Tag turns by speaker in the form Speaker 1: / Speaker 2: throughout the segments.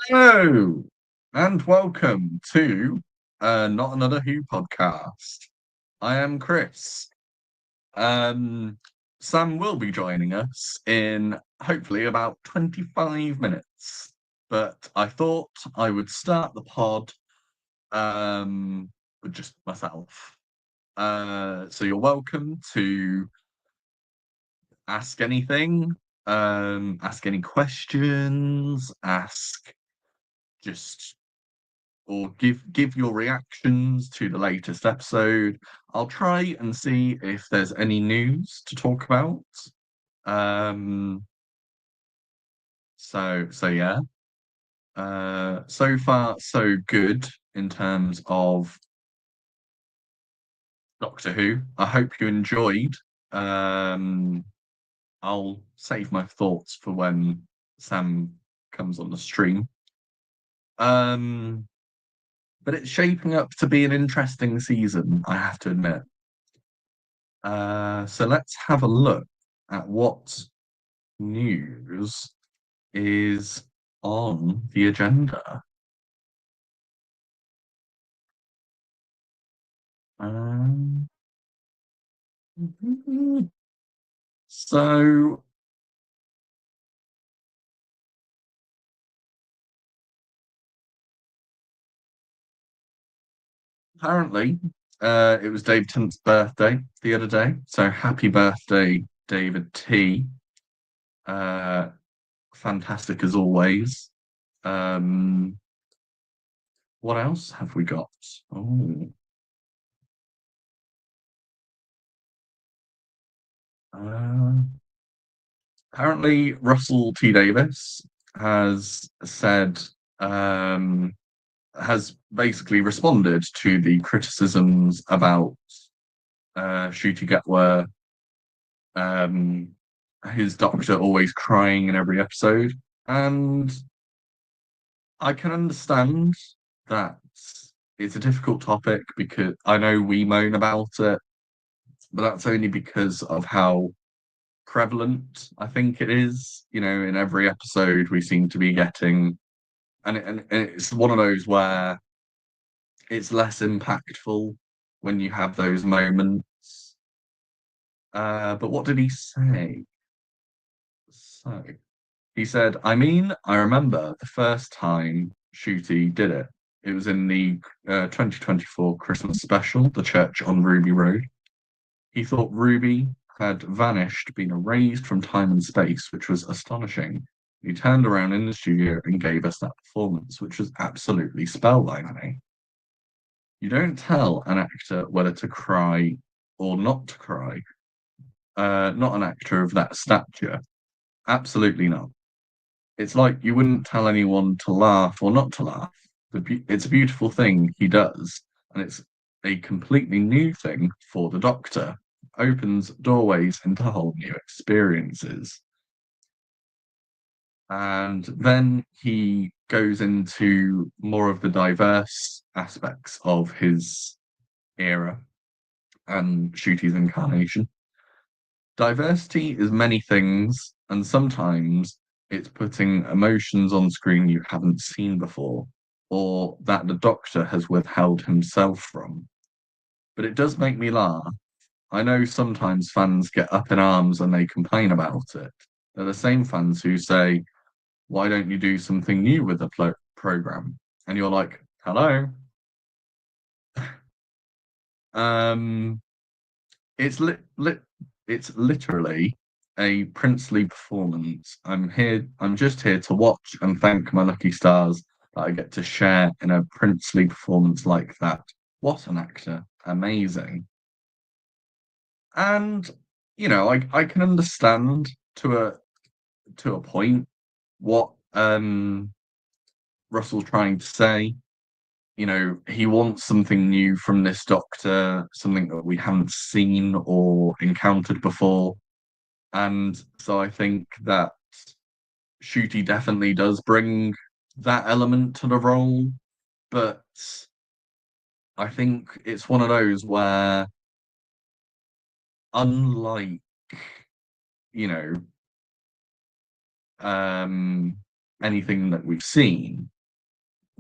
Speaker 1: Hello, and welcome to Not Another Who podcast. I am Chris. Um, Sam will be joining us in hopefully about 25 minutes, but I thought I would start the pod with just myself. So you're welcome to ask anything, ask any questions, ask just or give your reactions to the latest episode. I'll try and see if there's any news to talk about. Um, so yeah. So far so good in terms of Doctor Who. I hope you enjoyed. Um, I'll save my thoughts for when Sam comes on the stream. Um, but it's shaping up to be an interesting season, I have to admit. So let's have a look at what news is on the agenda. Um, so apparently, it was Dave Tennant's birthday the other day. So happy birthday, David T. Uh, Fantastic as always. Um, what else have we got? Oh, uh, apparently Russell T Davis has said um, has basically responded to the criticisms about Ncuti Gatwa, um, his doctor always crying in every episode, and I can understand that it's a difficult topic because I know we moan about it, but that's only because of how prevalent I think it is. You know, in every episode we seem to be getting, and it's one of those where it's less impactful when you have those moments. But what did he say? So he said, I mean, I remember the first time Shooty did it. It was in the 2024 Christmas special, The Church on Ruby Road. He thought Ruby had vanished, been erased from time and space, which was astonishing. He turned around in the studio and gave us that performance, which was absolutely spellbinding. You don't tell an actor whether to cry or not to cry. Not an actor of that stature. Absolutely not. It's like you wouldn't tell anyone to laugh or not to laugh. It's a beautiful thing he does, and it's a completely new thing for the Doctor. Opens doorways into whole new experiences. And then he goes into more of the diverse aspects of his era and Shooty's incarnation. Diversity is many things, and sometimes it's putting emotions on screen you haven't seen before, or that the Doctor has withheld himself from. But it does make me laugh. I know sometimes fans get up in arms and they complain about it. They're the same fans who say, why don't you do something new with the program? And you're like, hello. Um, It's it's literally a princely performance. I'm just here to watch and thank my lucky stars that I get to share in a princely performance like that. What an actor. Amazing. And I can understand to a point what Russell's trying to say. He wants something new from this doctor, something that we haven't seen or encountered before. And so I think that Shooty definitely does bring that element to the role, but I think it's one of those where, unlike, you know, um, anything that we've seen,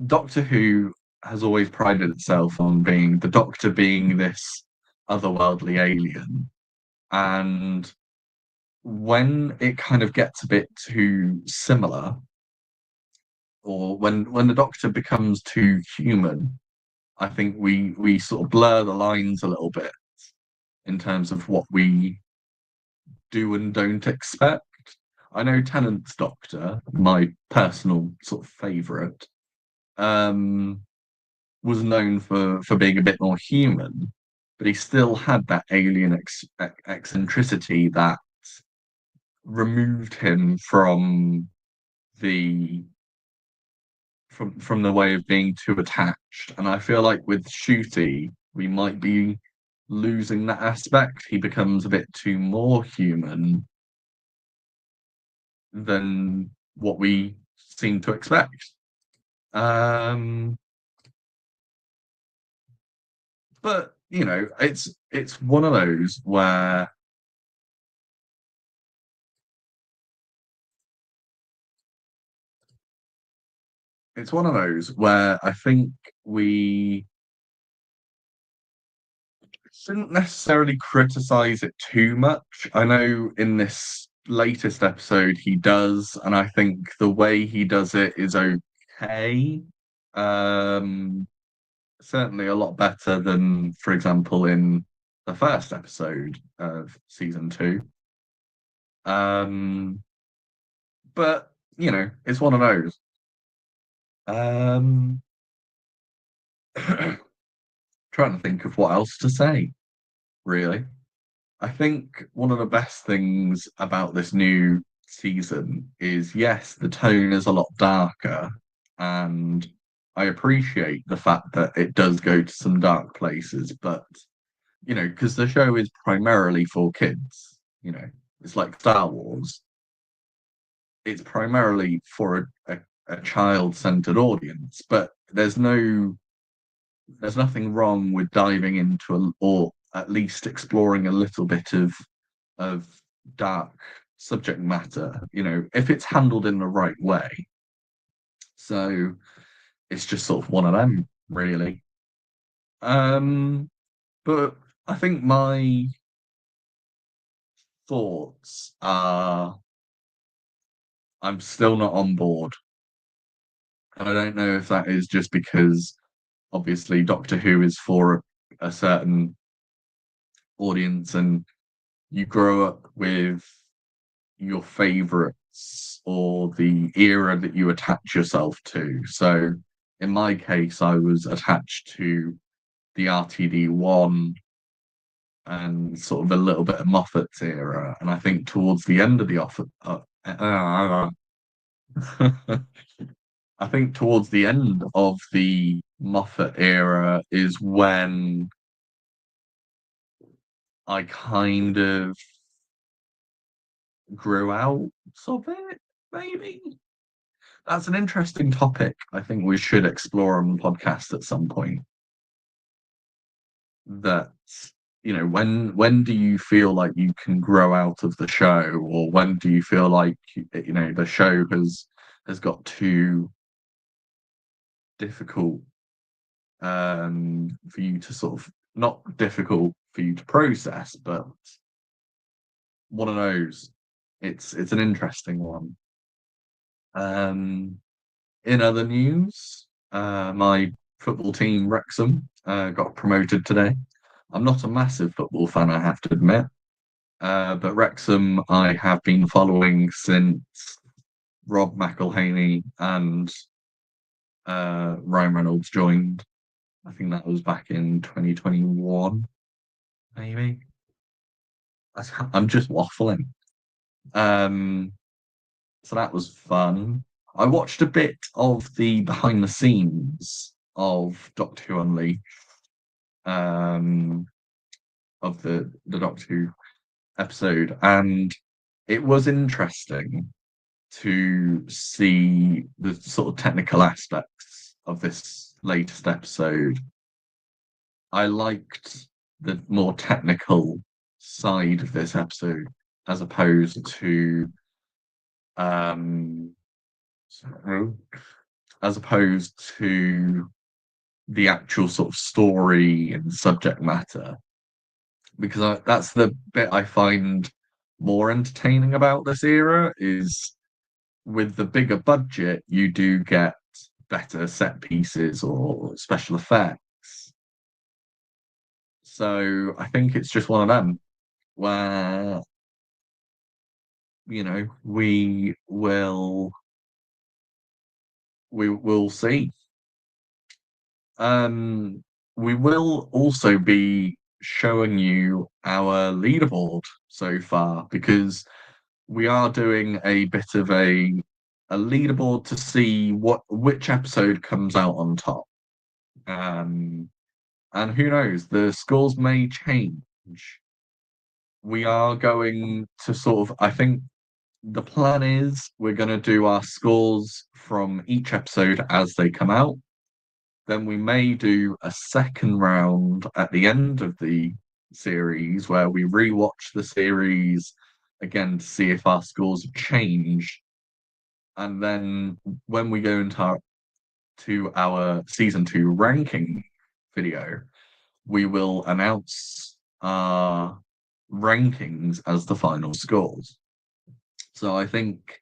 Speaker 1: Doctor Who has always prided itself on being the Doctor being this otherworldly alien. And when it kind of gets a bit too similar, or when the Doctor becomes too human, I think we sort of blur the lines a little bit in terms of what we do and don't expect. I know Tennant's Doctor, my personal sort of favourite, um, was known for being a bit more human, but he still had that alien eccentricity that removed him the from the way of being too attached. And I feel like with Shooty, we might be losing that aspect. He becomes a bit too more human than what we seem to expect. Um, but you know, it's one of those where I think we shouldn't necessarily criticize it too much. I know in this latest episode he does, and I think the way he does it is okay. Um, Certainly a lot better than, for example, in the first episode of season two. Um, but you know, it's one of those. Um, trying to think of what else to say, really. I think one of the best things about this new season is yes, the tone is a lot darker, and I appreciate the fact that it does go to some dark places, but you know, because the show is primarily for kids, you know, it's like Star Wars. It's primarily for a child-centered audience, but there's nothing wrong with diving into or at least exploring a little bit of dark subject matter, you know, if it's handled in the right way. So it's just sort of one of them, really. Um, but I think my thoughts are I'm still not on board. And I don't know if that is just because obviously Doctor Who is for a certain audience and you grow up with your favorites or the era that you attach yourself to. So in my case, I was attached to the RTD1 and sort of a little bit of Moffat's era. And I think towards the end of the I think towards the end of the Moffat era is when I kind of grew out of it, maybe. That's an interesting topic. I think we should explore on the podcast at some point. That you know, when do you feel like you can grow out of the show, or when do you feel like you know the show has got too difficult for you to sort of not difficult for you to process, but one of those. It's an interesting one. Um, in other news, my football team Wrexham got promoted today. I'm not a massive football fan, I have to admit, but Wrexham I have been following since Rob McElhaney and Ryan Reynolds joined. I think that was back in 2021, maybe. I'm just waffling. Um, so that was fun. I watched a bit of the behind the scenes of Doctor Who Unleashed, um, of the Doctor Who episode, and it was interesting to see the sort of technical aspects of this latest episode. I liked the more technical side of this episode as opposed to um So, as opposed to the actual sort of story and subject matter, because that's the bit I find more entertaining about this era is with the bigger budget, you do get better set pieces or special effects. So I think it's just one of them where, we will see. Um, we will also be showing you our leaderboard so far because we are doing a bit of a leaderboard to see which episode comes out on top. Um, and who knows, the scores may change. We are going to sort of, I think the plan is we're going to do our scores from each episode as they come out. Then we may do a second round at the end of the series where we rewatch the series again to see if our scores have changed. And then when we go into our season two ranking video, we will announce our rankings as the final scores. So I think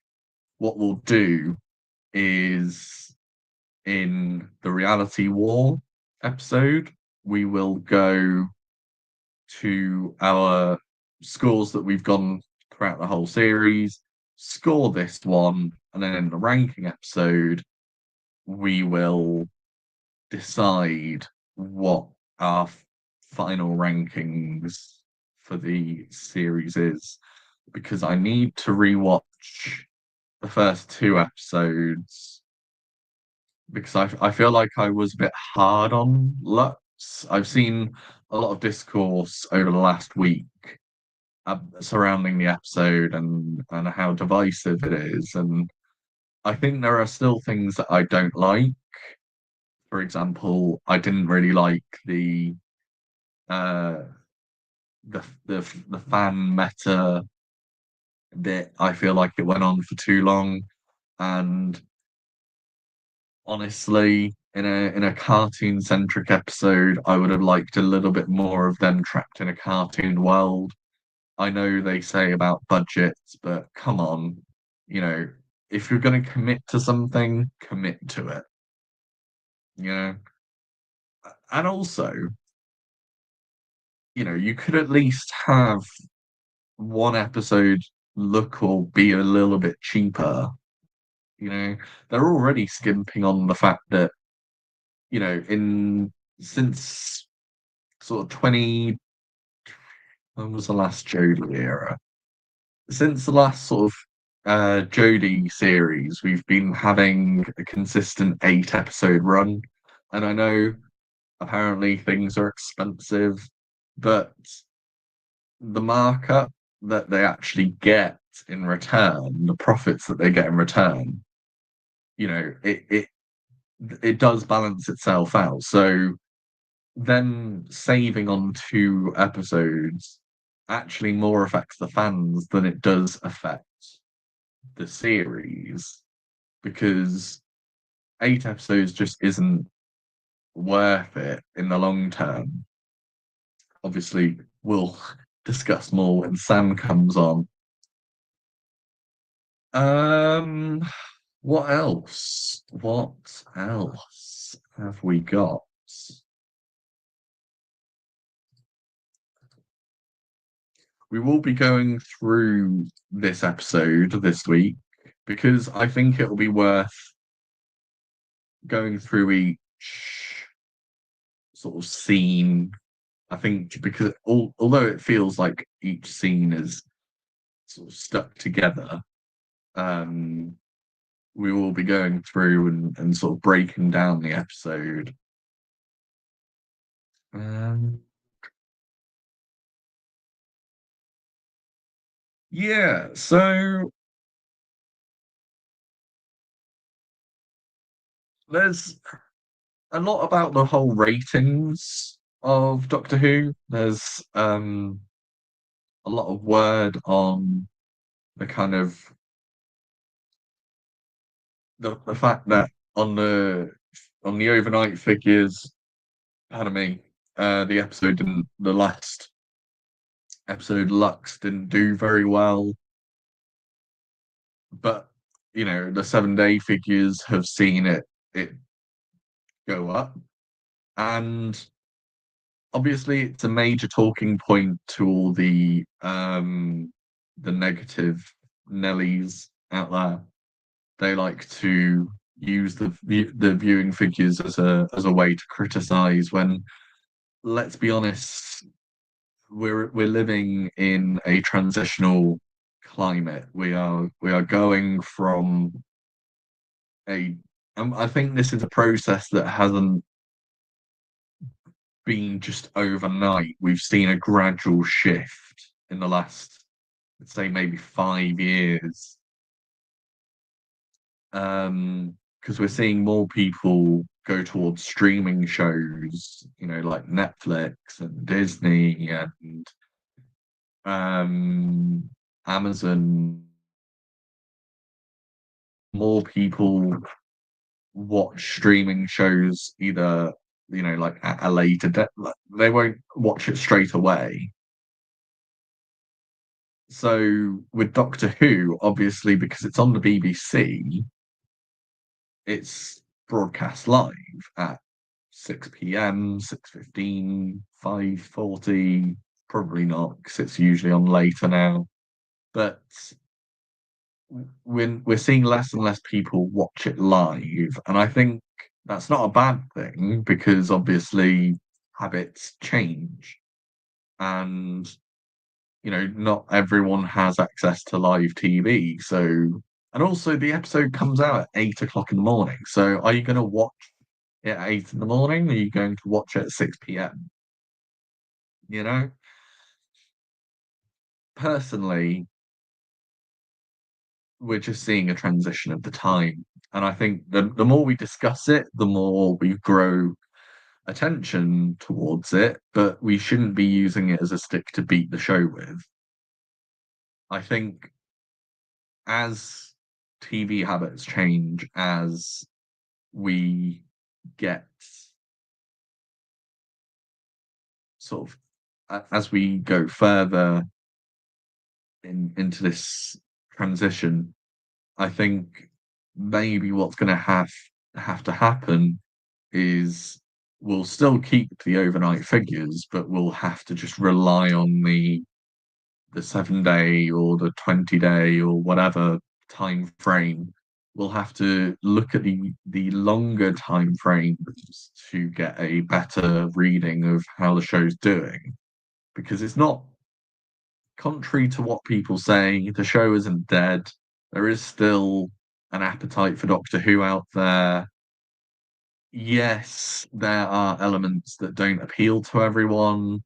Speaker 1: what we'll do is in the Reality War episode, we will go to our scores that we've gone throughout the whole series, score this one, and then in the ranking episode, we will decide what our final rankings for the series is. Because I need to rewatch the first two episodes because I feel like I was a bit hard on Lux. I've seen a lot of discourse over the last week surrounding the episode and how divisive it is, and I think there are still things that I don't like. For example, I didn't really like uh the fan meta bit. I feel like it went on for too long, and honestly, in a cartoon centric episode, I would have liked a little bit more of them trapped in a cartoon world. I know they say about budgets, but come on, you know, if you're going to commit to something, commit to it, you know. And also, you could at least have one episode look or be a little bit cheaper. You know, they're already skimping on the fact that, in since sort of 20, when was the last Jodie era? Since the last sort of Jodie series, we've been having a consistent 8 episode run. And I know apparently things are expensive, but the markup that they actually get in return, the profits that they get in return, it does balance itself out. So them saving on 2 episodes actually more affects the fans than it does affect the series because 8 episodes just isn't worth it in the long term. Obviously, we'll discuss more when Sam comes on. Um, what else? What else have we got? We will be going through this episode this week because I think it will be worth going through each sort of scene. I think because although it feels like each scene is sort of stuck together, um, we will be going through and sort of breaking down the episode. Um, yeah, so there's a lot about the whole ratings of Doctor Who. There's a lot of word on the kind of the fact that on the overnight figures, pardon me, the last episode Lux didn't do very well, but the 7 day figures have seen it go up, and obviously it's a major talking point to all the negative Nellies out there. They like to use the viewing figures as a way to criticize when, let's be honest, we're living in a transitional climate. We are going from a I think this is a process that hasn't been just overnight. We've seen a gradual shift in the last, let's say, maybe 5 years. Because we're seeing more people go towards streaming shows, like Netflix and Disney and Amazon. More people watch streaming shows either, like at a later date. They won't watch it straight away. So with Doctor Who, obviously, because it's on the BBC, it's broadcast live at 6 p.m., 6:15, 5:40. Probably not, because it's usually on later now. But when we're seeing less and less people watch it live, and I think that's not a bad thing because obviously habits change, and not everyone has access to live TV. So, and also the episode comes out at 8 o'clock in the morning. So, are you going to watch it at 8 in the morning? Or are you going to watch it at 6 p.m.? You know, personally, we're just seeing a transition of the time. And I think the more we discuss it, the more we grow attention towards it, but we shouldn't be using it as a stick to beat the show with. I think as TV habits change, as we get sort of as we go further into this transition, I think maybe what's going to have to happen is we'll still keep the overnight figures, but we'll have to just rely on the 7 day or the 20 day or whatever time frame. We'll have to look at the longer time frames to get a better reading of how the show's doing. Because it's not, contrary to what people say, the show isn't dead. There is still an appetite for Doctor Who out there. Yes, there are elements that don't appeal to everyone.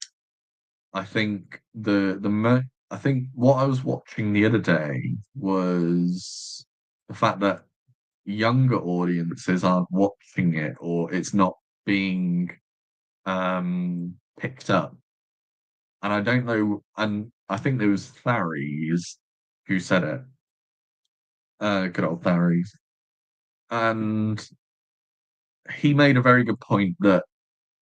Speaker 1: I think I think what I was watching the other day was the fact that younger audiences aren't watching it, or it's not being picked up. And I don't know, and I think there was Tharies who said it, good old Tharies. And he made a very good point that,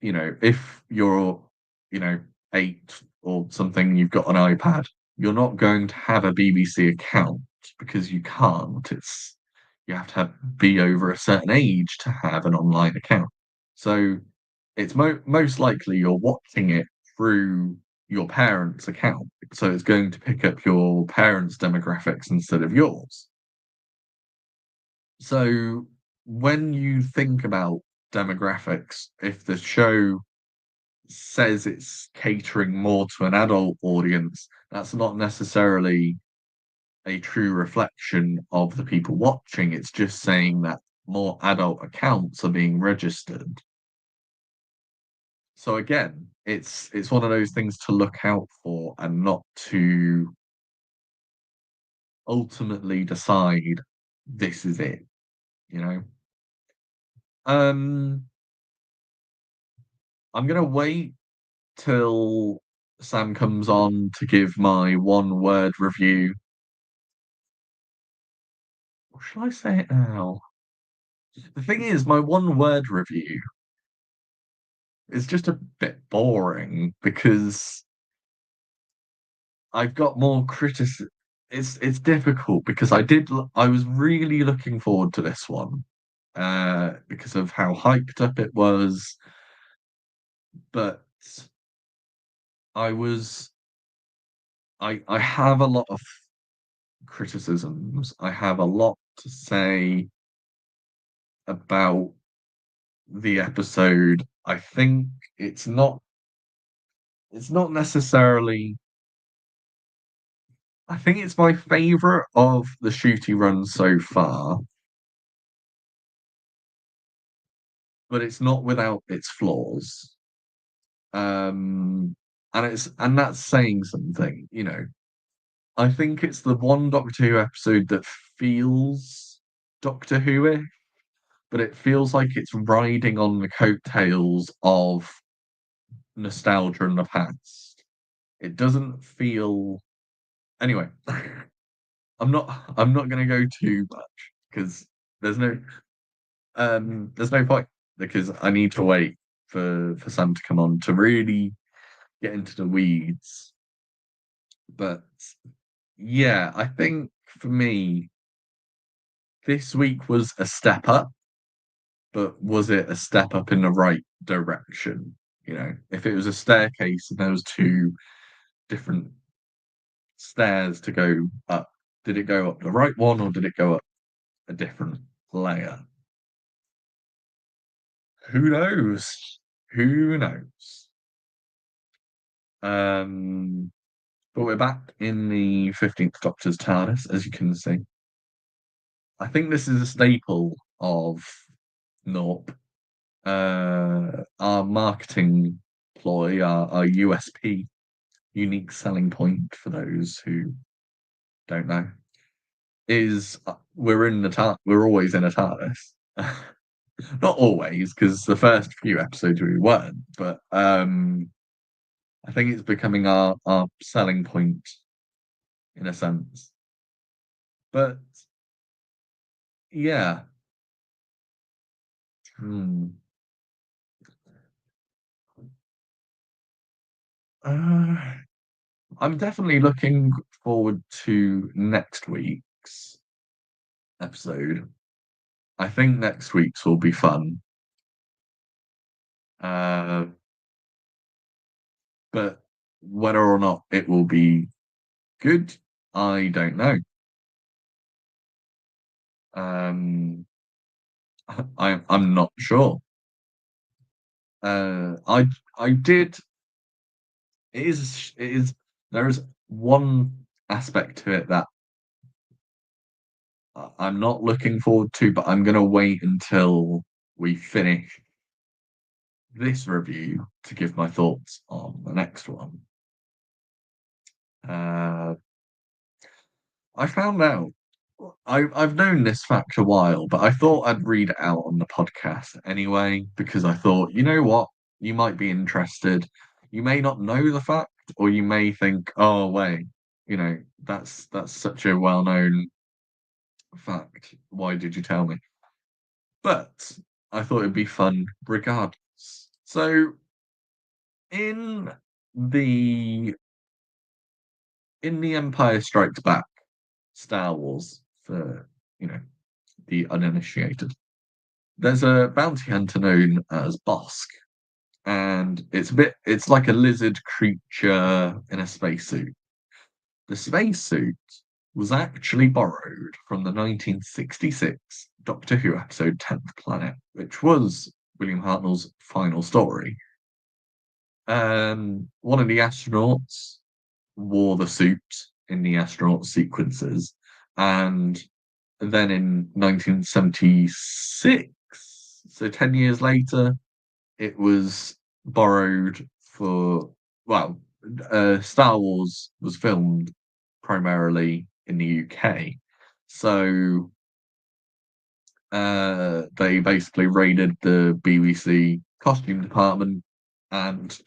Speaker 1: if you're, you know, 8 or something, you've got an iPad, you're not going to have a BBC account because you can't. You have to be over a certain age to have an online account. So it's most likely you're watching it through your parents' account. So it's going to pick up your parents' demographics instead of yours. So when you think about demographics, if the show says it's catering more to an adult audience, that's not necessarily a true reflection of the people watching. It's just saying that more adult accounts are being registered. So again, it's one of those things to look out for and not to ultimately decide this is it, you know. Um, I'm gonna wait till Sam comes on to give my one word review. Or shall I say it now? The thing is, my one word review is just a bit boring because I've got more criticism. It's difficult because I was really looking forward to this one because of how hyped up it was, but I was I have a lot of criticisms. I have a lot to say about the episode. I think it's not it's not necessarily I think it's my favorite of the shooty runs so far, but it's not without its flaws. And that's saying something, you know. I think it's the one Doctor Who episode that feels Doctor Who, but it feels like it's riding on the coattails of nostalgia in the past. It doesn't feel anyway. I'm not gonna go too much because there's no there's no point because I need to wait for Sam to come on to really get into the weeds. But yeah, I think for me, this week was a step up, but was it a step up in the right direction? You know, if it was a staircase and there was two different stairs to go up, did it go up the right one or did it go up a different layer? Who knows? Who knows? Um, but we're back in the 15th Doctor's TARDIS, as you can see. I think this is a staple of NAWP. Our marketing ploy, our USP, unique selling point for those who don't know, is we're always in a TARDIS. Not always, because the first few episodes we weren't, but I think it's becoming our selling point in a sense. But yeah, hmm. Uh, I'm definitely looking forward to next week's episode. I think next week's will be fun. Uh, but whether or not it will be good, I don't know. Um, I'm not sure. I did. It is. There is one aspect to it that I'm not looking forward to, but I'm gonna wait until we finish this review to give my thoughts on the next one. Uh, I found out. I've known this fact a while, but I thought I'd read it out on the podcast anyway because I thought, you know what, you might be interested. You may not know the fact, or you may think, oh wait, that's such a well-known fact. Why did you tell me? But I thought it'd be fun regardless. So in the in the Empire Strikes Back Star Wars for you know the uninitiated. There's a bounty hunter known as Bosk, and it's like a lizard creature in a spacesuit. The spacesuit was actually borrowed from the 1966 Doctor Who episode 10th Planet, which was William Hartnell's final story. One of the astronauts wore the suit in the astronaut sequences, and then in 1976, so 10 years later, it was borrowed for, well, Star Wars was filmed primarily in the UK. So they basically raided the BBC costume department and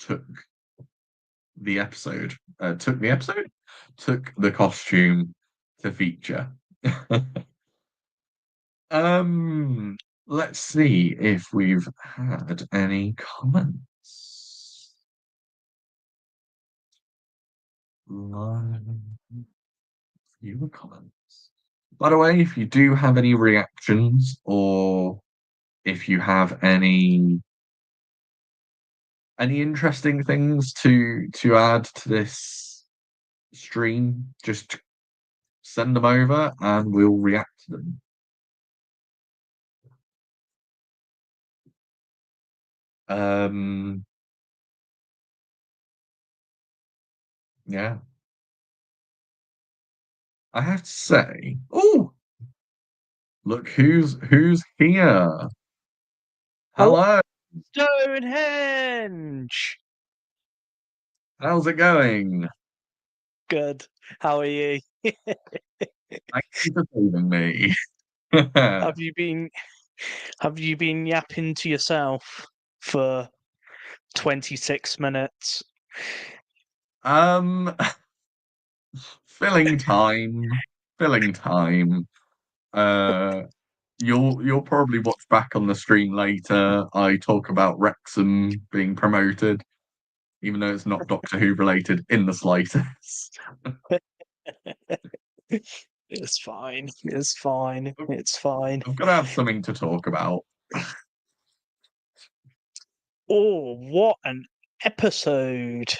Speaker 1: the episode, took the episode, took the costume to feature. let's see if we've had any comments. Fewer comments. By the way, if you do have any reactions or if you have any interesting things to add to this stream, just send them over and we'll react to them. Yeah. I have to say, oh, look who's here.
Speaker 2: Hello,
Speaker 1: Hello,
Speaker 2: Stonehenge.
Speaker 1: how's it going?
Speaker 2: Good. How are you?
Speaker 1: Thank you for saving me.
Speaker 2: Have you been have you been yapping to yourself for 26 minutes?
Speaker 1: um, filling time, filling time. Uh, you'll probably watch back on the stream later. I talk about Wrexham being promoted, even though it's not Doctor Who related in the slightest.
Speaker 2: It's fine. It's fine. It's fine.
Speaker 1: I've got to have something to talk about.
Speaker 2: Oh, what an episode.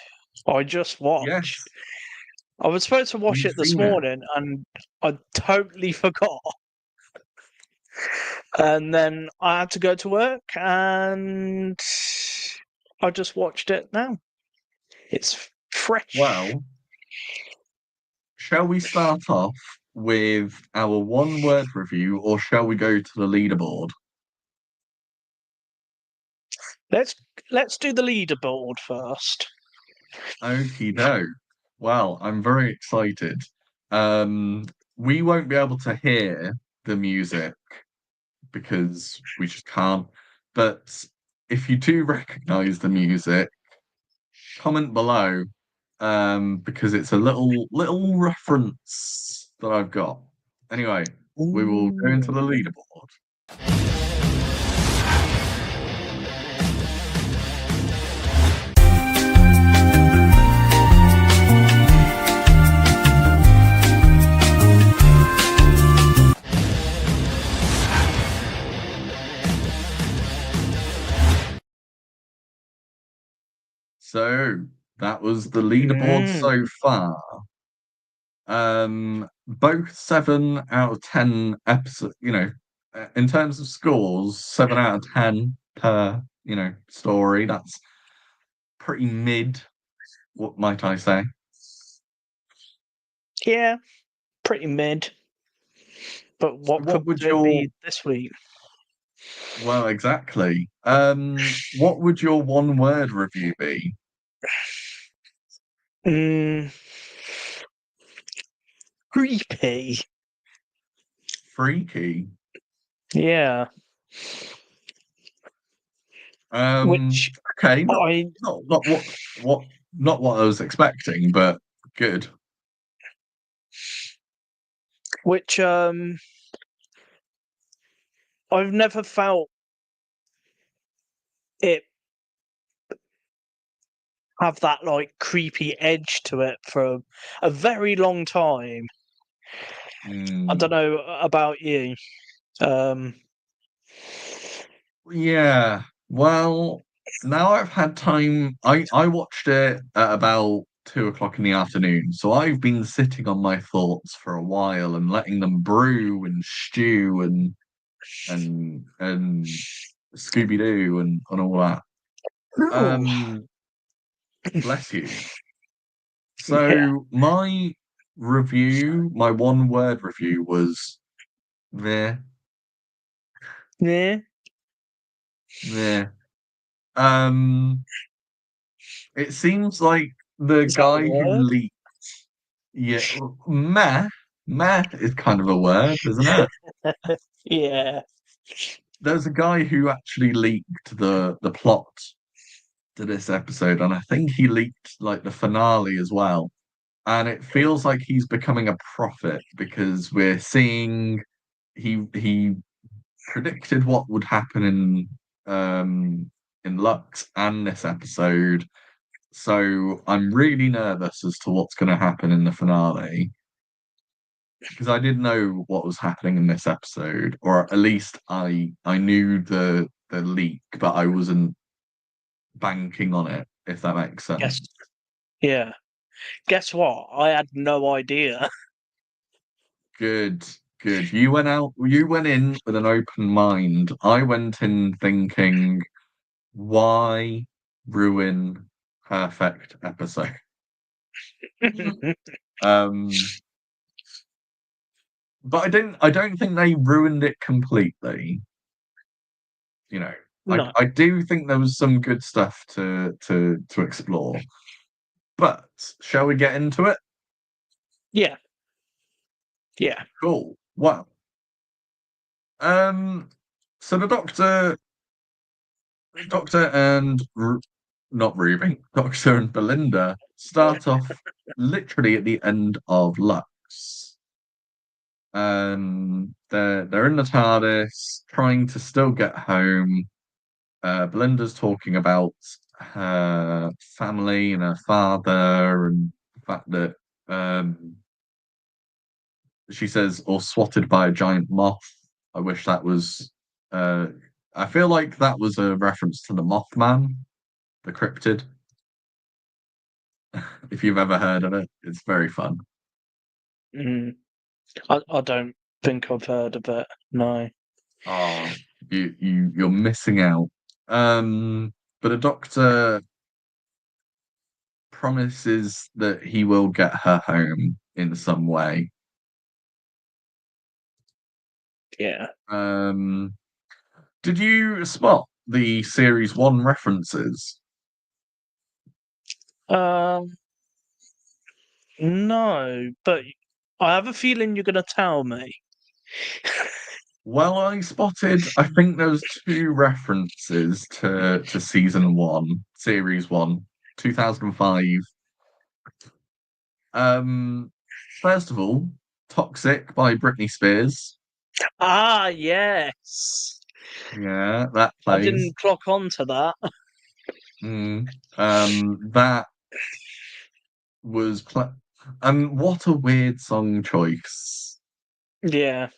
Speaker 2: I just watched.
Speaker 1: Yes,
Speaker 2: I was supposed to watch
Speaker 1: you've
Speaker 2: it this
Speaker 1: seen it.
Speaker 2: morning and I totally forgot. And then I had to go to work and I just watched it now. It's fresh.
Speaker 1: Well, shall we start off with our one-word review, or shall we go to the leaderboard?
Speaker 2: Let's let's do the leaderboard first.
Speaker 1: Okie doke. Well, I'm very excited. Um, we won't be able to hear the music because we just can't. But if you do recognize the music, comment below, because it's a little reference that I've got. Anyway, we will go into the
Speaker 2: Ooh.
Speaker 1: leaderboard. So that was the leaderboard
Speaker 2: Mm.
Speaker 1: so far. Both 7 out of 10 episodes, in terms of scores, 7 out of 10 per, story. That's pretty mid, what might I say?
Speaker 2: Yeah, pretty mid. But
Speaker 1: So
Speaker 2: what
Speaker 1: what
Speaker 2: could
Speaker 1: would
Speaker 2: it
Speaker 1: your,
Speaker 2: be this week?
Speaker 1: well, exactly. What would your one word review be?
Speaker 2: Mm, creepy.
Speaker 1: Freaky.
Speaker 2: Yeah.
Speaker 1: Um,
Speaker 2: Which
Speaker 1: okay, not
Speaker 2: I
Speaker 1: not what not what I was expecting, but good.
Speaker 2: which I've never felt it have that like creepy edge to it for a very long time. I don't
Speaker 1: Mm.
Speaker 2: know about you. Um
Speaker 1: Yeah. Well, now I've had time. I watched it at about 2 o'clock in the afternoon, so I've been sitting on my thoughts for a while and letting them brew and stew and Scooby Doo and all that.
Speaker 2: Ooh.
Speaker 1: Um, bless you.
Speaker 2: Yeah.
Speaker 1: So my one word review was there,
Speaker 2: Yeah.
Speaker 1: there. Um, it seems like the
Speaker 2: Is that a
Speaker 1: guy who
Speaker 2: word?
Speaker 1: leaked. Yeah, meh. Meh is kind of a word, isn't it?
Speaker 2: Yeah.
Speaker 1: There's a guy who actually leaked the plot to this episode, and I think he leaked like the finale as well. And it feels like he's becoming a prophet because we're seeing he predicted what would happen in Lux and this episode. So I'm really nervous as to what's going to happen in the finale because I did know what was happening in this episode, or at least I knew the leak, but I wasn't banking on it, if that makes
Speaker 2: Guess,
Speaker 1: sense.
Speaker 2: yeah. Guess what? I had no idea.
Speaker 1: Good, good. You went in with an open mind. I went in thinking, why ruin perfect episode? Um, but I don't think they ruined it completely. You know,
Speaker 2: No.
Speaker 1: I do think there was some good stuff to explore. But shall we get into it?
Speaker 2: Yeah. Yeah.
Speaker 1: Cool. Well, um, so the Doctor and not Ruby, Doctor and Belinda start off literally at the end of Lux. They're in the TARDIS trying to still get home. Belinda's talking about her family and her father and the fact that she says, or swatted by a giant moth. I wish that was. Uh, I feel like that was a reference to the Mothman, the cryptid. If you've ever heard of it, it's very fun.
Speaker 2: Mm. I don't think I've heard of it. No.
Speaker 1: Oh, you're missing out. But a doctor promises that he will get her home in some way.
Speaker 2: Yeah.
Speaker 1: Um, did you spot the series one references?
Speaker 2: Um. No, but I have a feeling you're going to tell me.
Speaker 1: Well, I spotted, I think there was two references to season one, series one, 2005. Um, First of all, Toxic by Britney Spears.
Speaker 2: Ah, yes.
Speaker 1: Yeah, that
Speaker 2: I
Speaker 1: plays.
Speaker 2: didn't clock on to that.
Speaker 1: Mm. That was what a weird song choice.
Speaker 2: Yeah.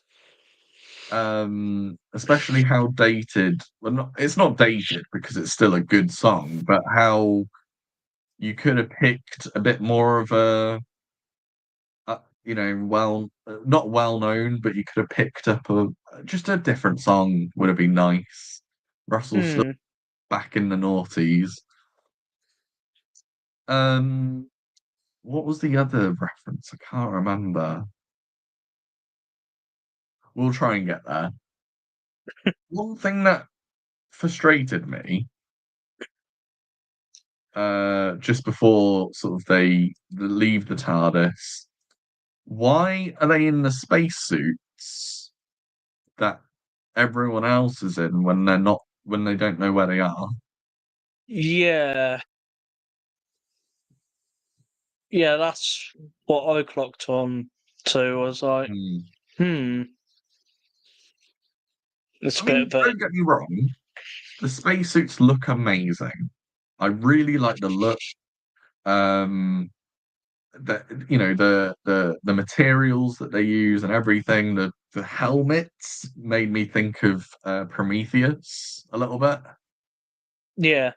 Speaker 1: Especially how dated. Well, it's not dated because it's still a good song, but how you could have picked a bit more of not well known, but you could have picked up just a different song would have been nice. Russell's still
Speaker 2: Hmm.
Speaker 1: back in the noughties. Um, what was the other reference? I can't remember. We'll try and get there. One thing that frustrated me, just before sort of they leave the TARDIS, why are they in the spacesuits that everyone else is in when they don't know where they are?
Speaker 2: Yeah. Yeah, that's what I clocked on to. I was like,
Speaker 1: Hmm.
Speaker 2: hmm, it's
Speaker 1: I
Speaker 2: a bit
Speaker 1: mean,
Speaker 2: of a.
Speaker 1: don't get me wrong, the spacesuits look amazing. I really like the look. Um, the materials that they use and everything. The helmets made me think of Prometheus a little bit.
Speaker 2: Yeah.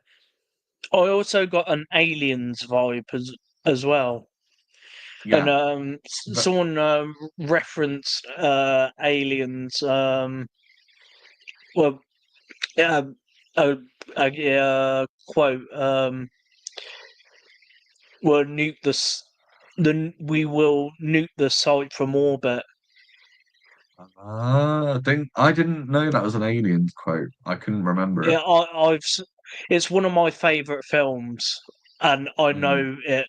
Speaker 2: I also got an aliens vibe as well. And
Speaker 1: Yeah, but
Speaker 2: someone referenced aliens. Well, yeah, a, quote. Will nuke we will nuke the site from orbit.
Speaker 1: I didn't know that was an aliens quote. I couldn't remember it.
Speaker 2: Yeah, it's one of my favorite films, and I
Speaker 1: Mm.
Speaker 2: know it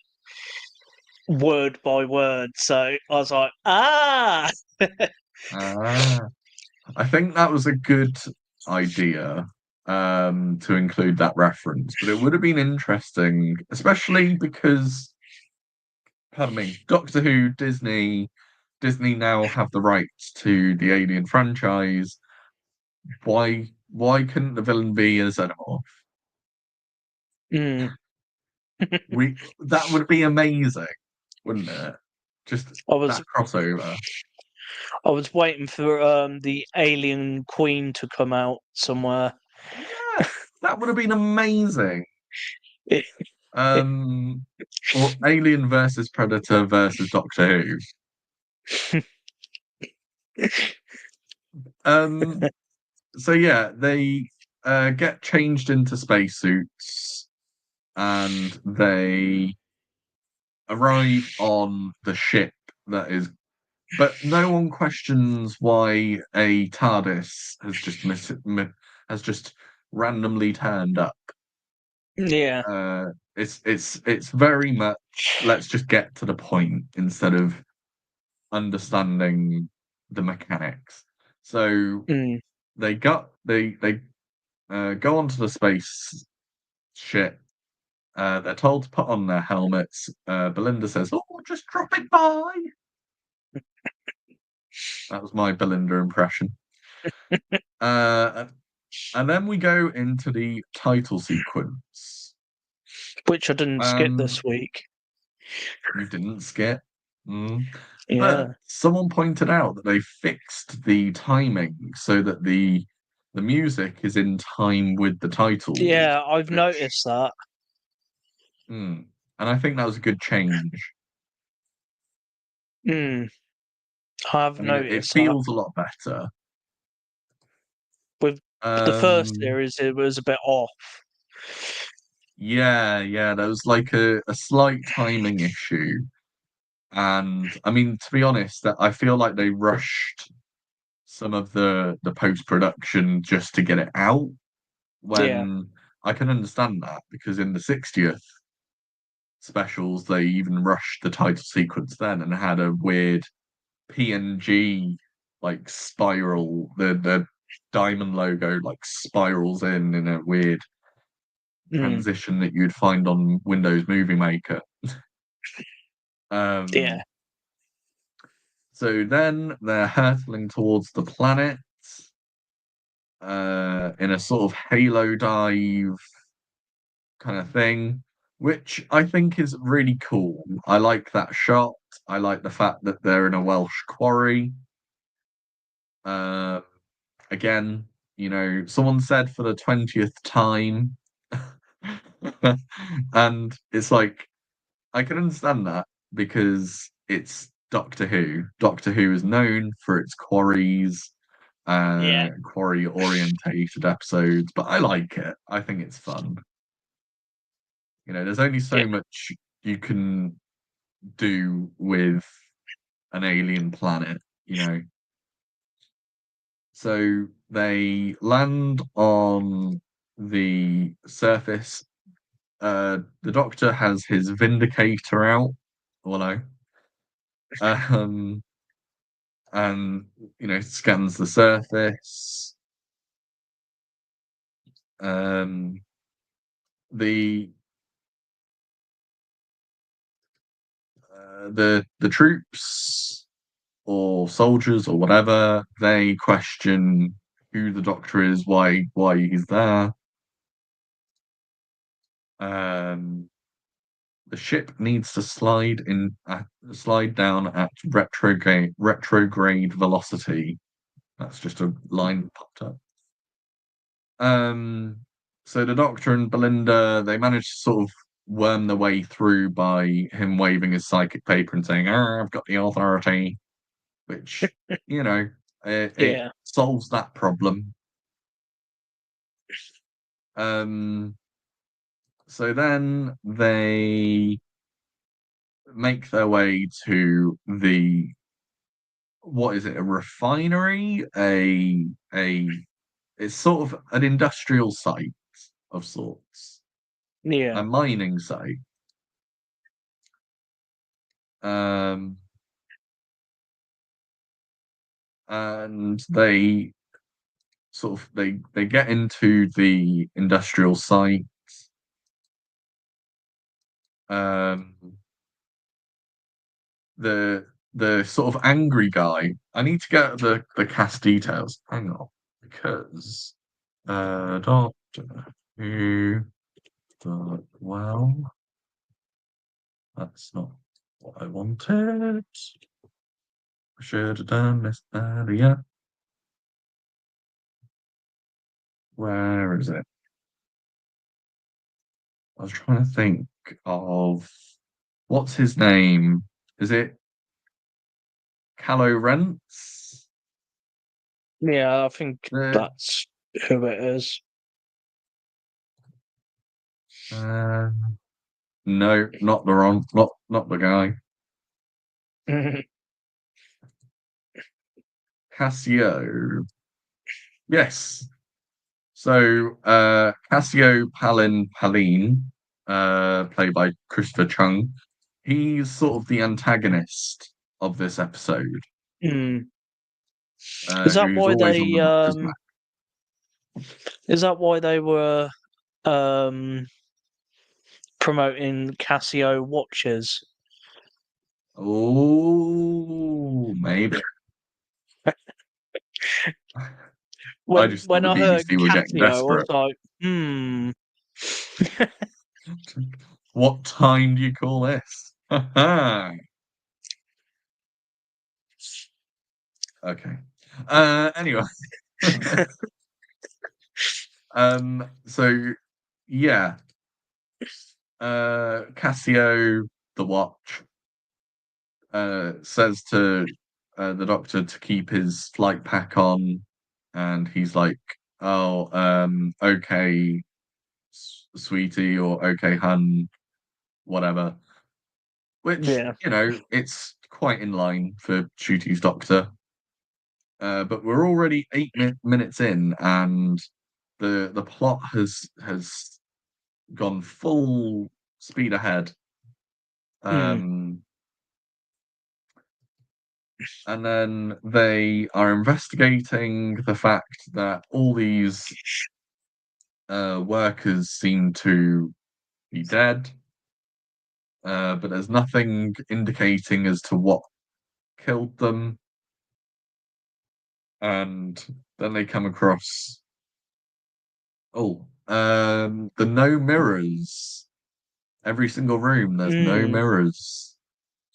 Speaker 2: word by word. So I was like, ah,
Speaker 1: Ah, I think that was a good idea to include that reference, but it would have been interesting, especially because, pardon me, Doctor Who, Disney now have the rights to the Alien franchise. why couldn't the villain be a xenomorph?
Speaker 2: Mm.
Speaker 1: That would be amazing, wouldn't it? Just
Speaker 2: I was
Speaker 1: that crossover.
Speaker 2: I was waiting for the alien queen to come out somewhere.
Speaker 1: Yeah, that would have been amazing.
Speaker 2: It,
Speaker 1: Um, or Alien versus Predator versus Doctor Who. Um, so yeah, they get changed into spacesuits and they arrive on the ship that is, but no one questions why a TARDIS has just randomly turned up.
Speaker 2: yeah.
Speaker 1: It's very much let's just get to the point instead of understanding the mechanics. So
Speaker 2: Mm.
Speaker 1: they go onto the space ship. They're told to put on their helmets. Belinda says, "Oh, just drop it by." That was my Belinda impression. Uh, and then we go into the title sequence.
Speaker 2: Which I didn't skip
Speaker 1: And
Speaker 2: this week.
Speaker 1: you didn't skip. Mm. But
Speaker 2: Yeah.
Speaker 1: someone pointed out that they fixed the timing so that the music is in time with the titles,
Speaker 2: Yeah, I've
Speaker 1: which
Speaker 2: noticed that.
Speaker 1: and I think that was a good change.
Speaker 2: Mm. I've
Speaker 1: I mean, it
Speaker 2: noticed that.
Speaker 1: feels a lot better.
Speaker 2: With the first
Speaker 1: Um,
Speaker 2: series, it was a bit off.
Speaker 1: yeah, there was like a slight timing issue. And I mean, to be honest, that I feel like they rushed some of the post production just to get it out.
Speaker 2: Yeah.
Speaker 1: When I can understand that because in the 60th specials they even rushed the title sequence then and had a weird PNG like spiral. The diamond logo like spirals in a weird
Speaker 2: Mm.
Speaker 1: transition that you'd find on Windows Movie Maker.
Speaker 2: Yeah.
Speaker 1: Um, so then they're hurtling towards the planet in a sort of halo dive kind of thing, which I think is really cool. I like that shot. I like the fact that they're in a Welsh quarry. Uh, again, someone said for the 20th time. And it's like, I can understand that because it's Doctor Who. Doctor Who is known for its quarries,
Speaker 2: Yeah.
Speaker 1: quarry orientated episodes, but I like it. I think it's fun. There's only
Speaker 2: Yeah.
Speaker 1: so much you can do with an alien planet. So they land on the surface. The Doctor has his Vindicator out. Well, no. Um, and scans the surface. Um, the the troops or soldiers or whatever, they question who the Doctor is, why he's there. Um, the ship needs to slide down at retrograde velocity. That's just a line that popped up. Um, so the Doctor and Belinda, they manage to sort of worm their way through by him waving his psychic paper and saying, I've got the authority, which, it
Speaker 2: Yeah.
Speaker 1: solves that problem. Um, so then they make their way to what is it, a refinery? It's sort of an industrial site of sorts, a
Speaker 2: Yeah.
Speaker 1: mining site. Um, and they they get into the industrial site. Um, the sort of angry guy. I need to get the cast details. Hang on. because Doctor Who, but well, that's not what I wanted. I should have done this earlier. Where is it? I was trying to think of what's his name? Is it Callow Rents?
Speaker 2: Yeah, I think
Speaker 1: Uh,
Speaker 2: that's who it is.
Speaker 1: no, not not the guy. Cassio. Yes. So Cassio Palin, played by Christopher Chung, he's sort of the antagonist of this episode,
Speaker 2: Mm. Is that
Speaker 1: who's
Speaker 2: why
Speaker 1: always on
Speaker 2: they
Speaker 1: the Doctor's back.
Speaker 2: is that why they were um promoting Casio watches?
Speaker 1: Oh, maybe. I just thought
Speaker 2: When
Speaker 1: the
Speaker 2: I heard
Speaker 1: BBC were getting
Speaker 2: Casio, I was
Speaker 1: desperate.
Speaker 2: like, hmm.
Speaker 1: What time do you call this? Okay. Anyway. So yeah, Cassio, the watch, says to the Doctor to keep his flight pack on, and he's like, "Oh, okay, sweetie," or "Okay, hun," whatever. Which,
Speaker 2: Yeah.
Speaker 1: it's quite in line for Ncuti's Doctor. But we're already 8 minutes in, and the plot has gone full speed ahead.
Speaker 2: Mm.
Speaker 1: Um, and then they are investigating the fact that all these workers seem to be dead, but there's nothing indicating as to what killed them. And then they come across the no mirrors. Every single room, there's no
Speaker 2: Mm.
Speaker 1: mirrors,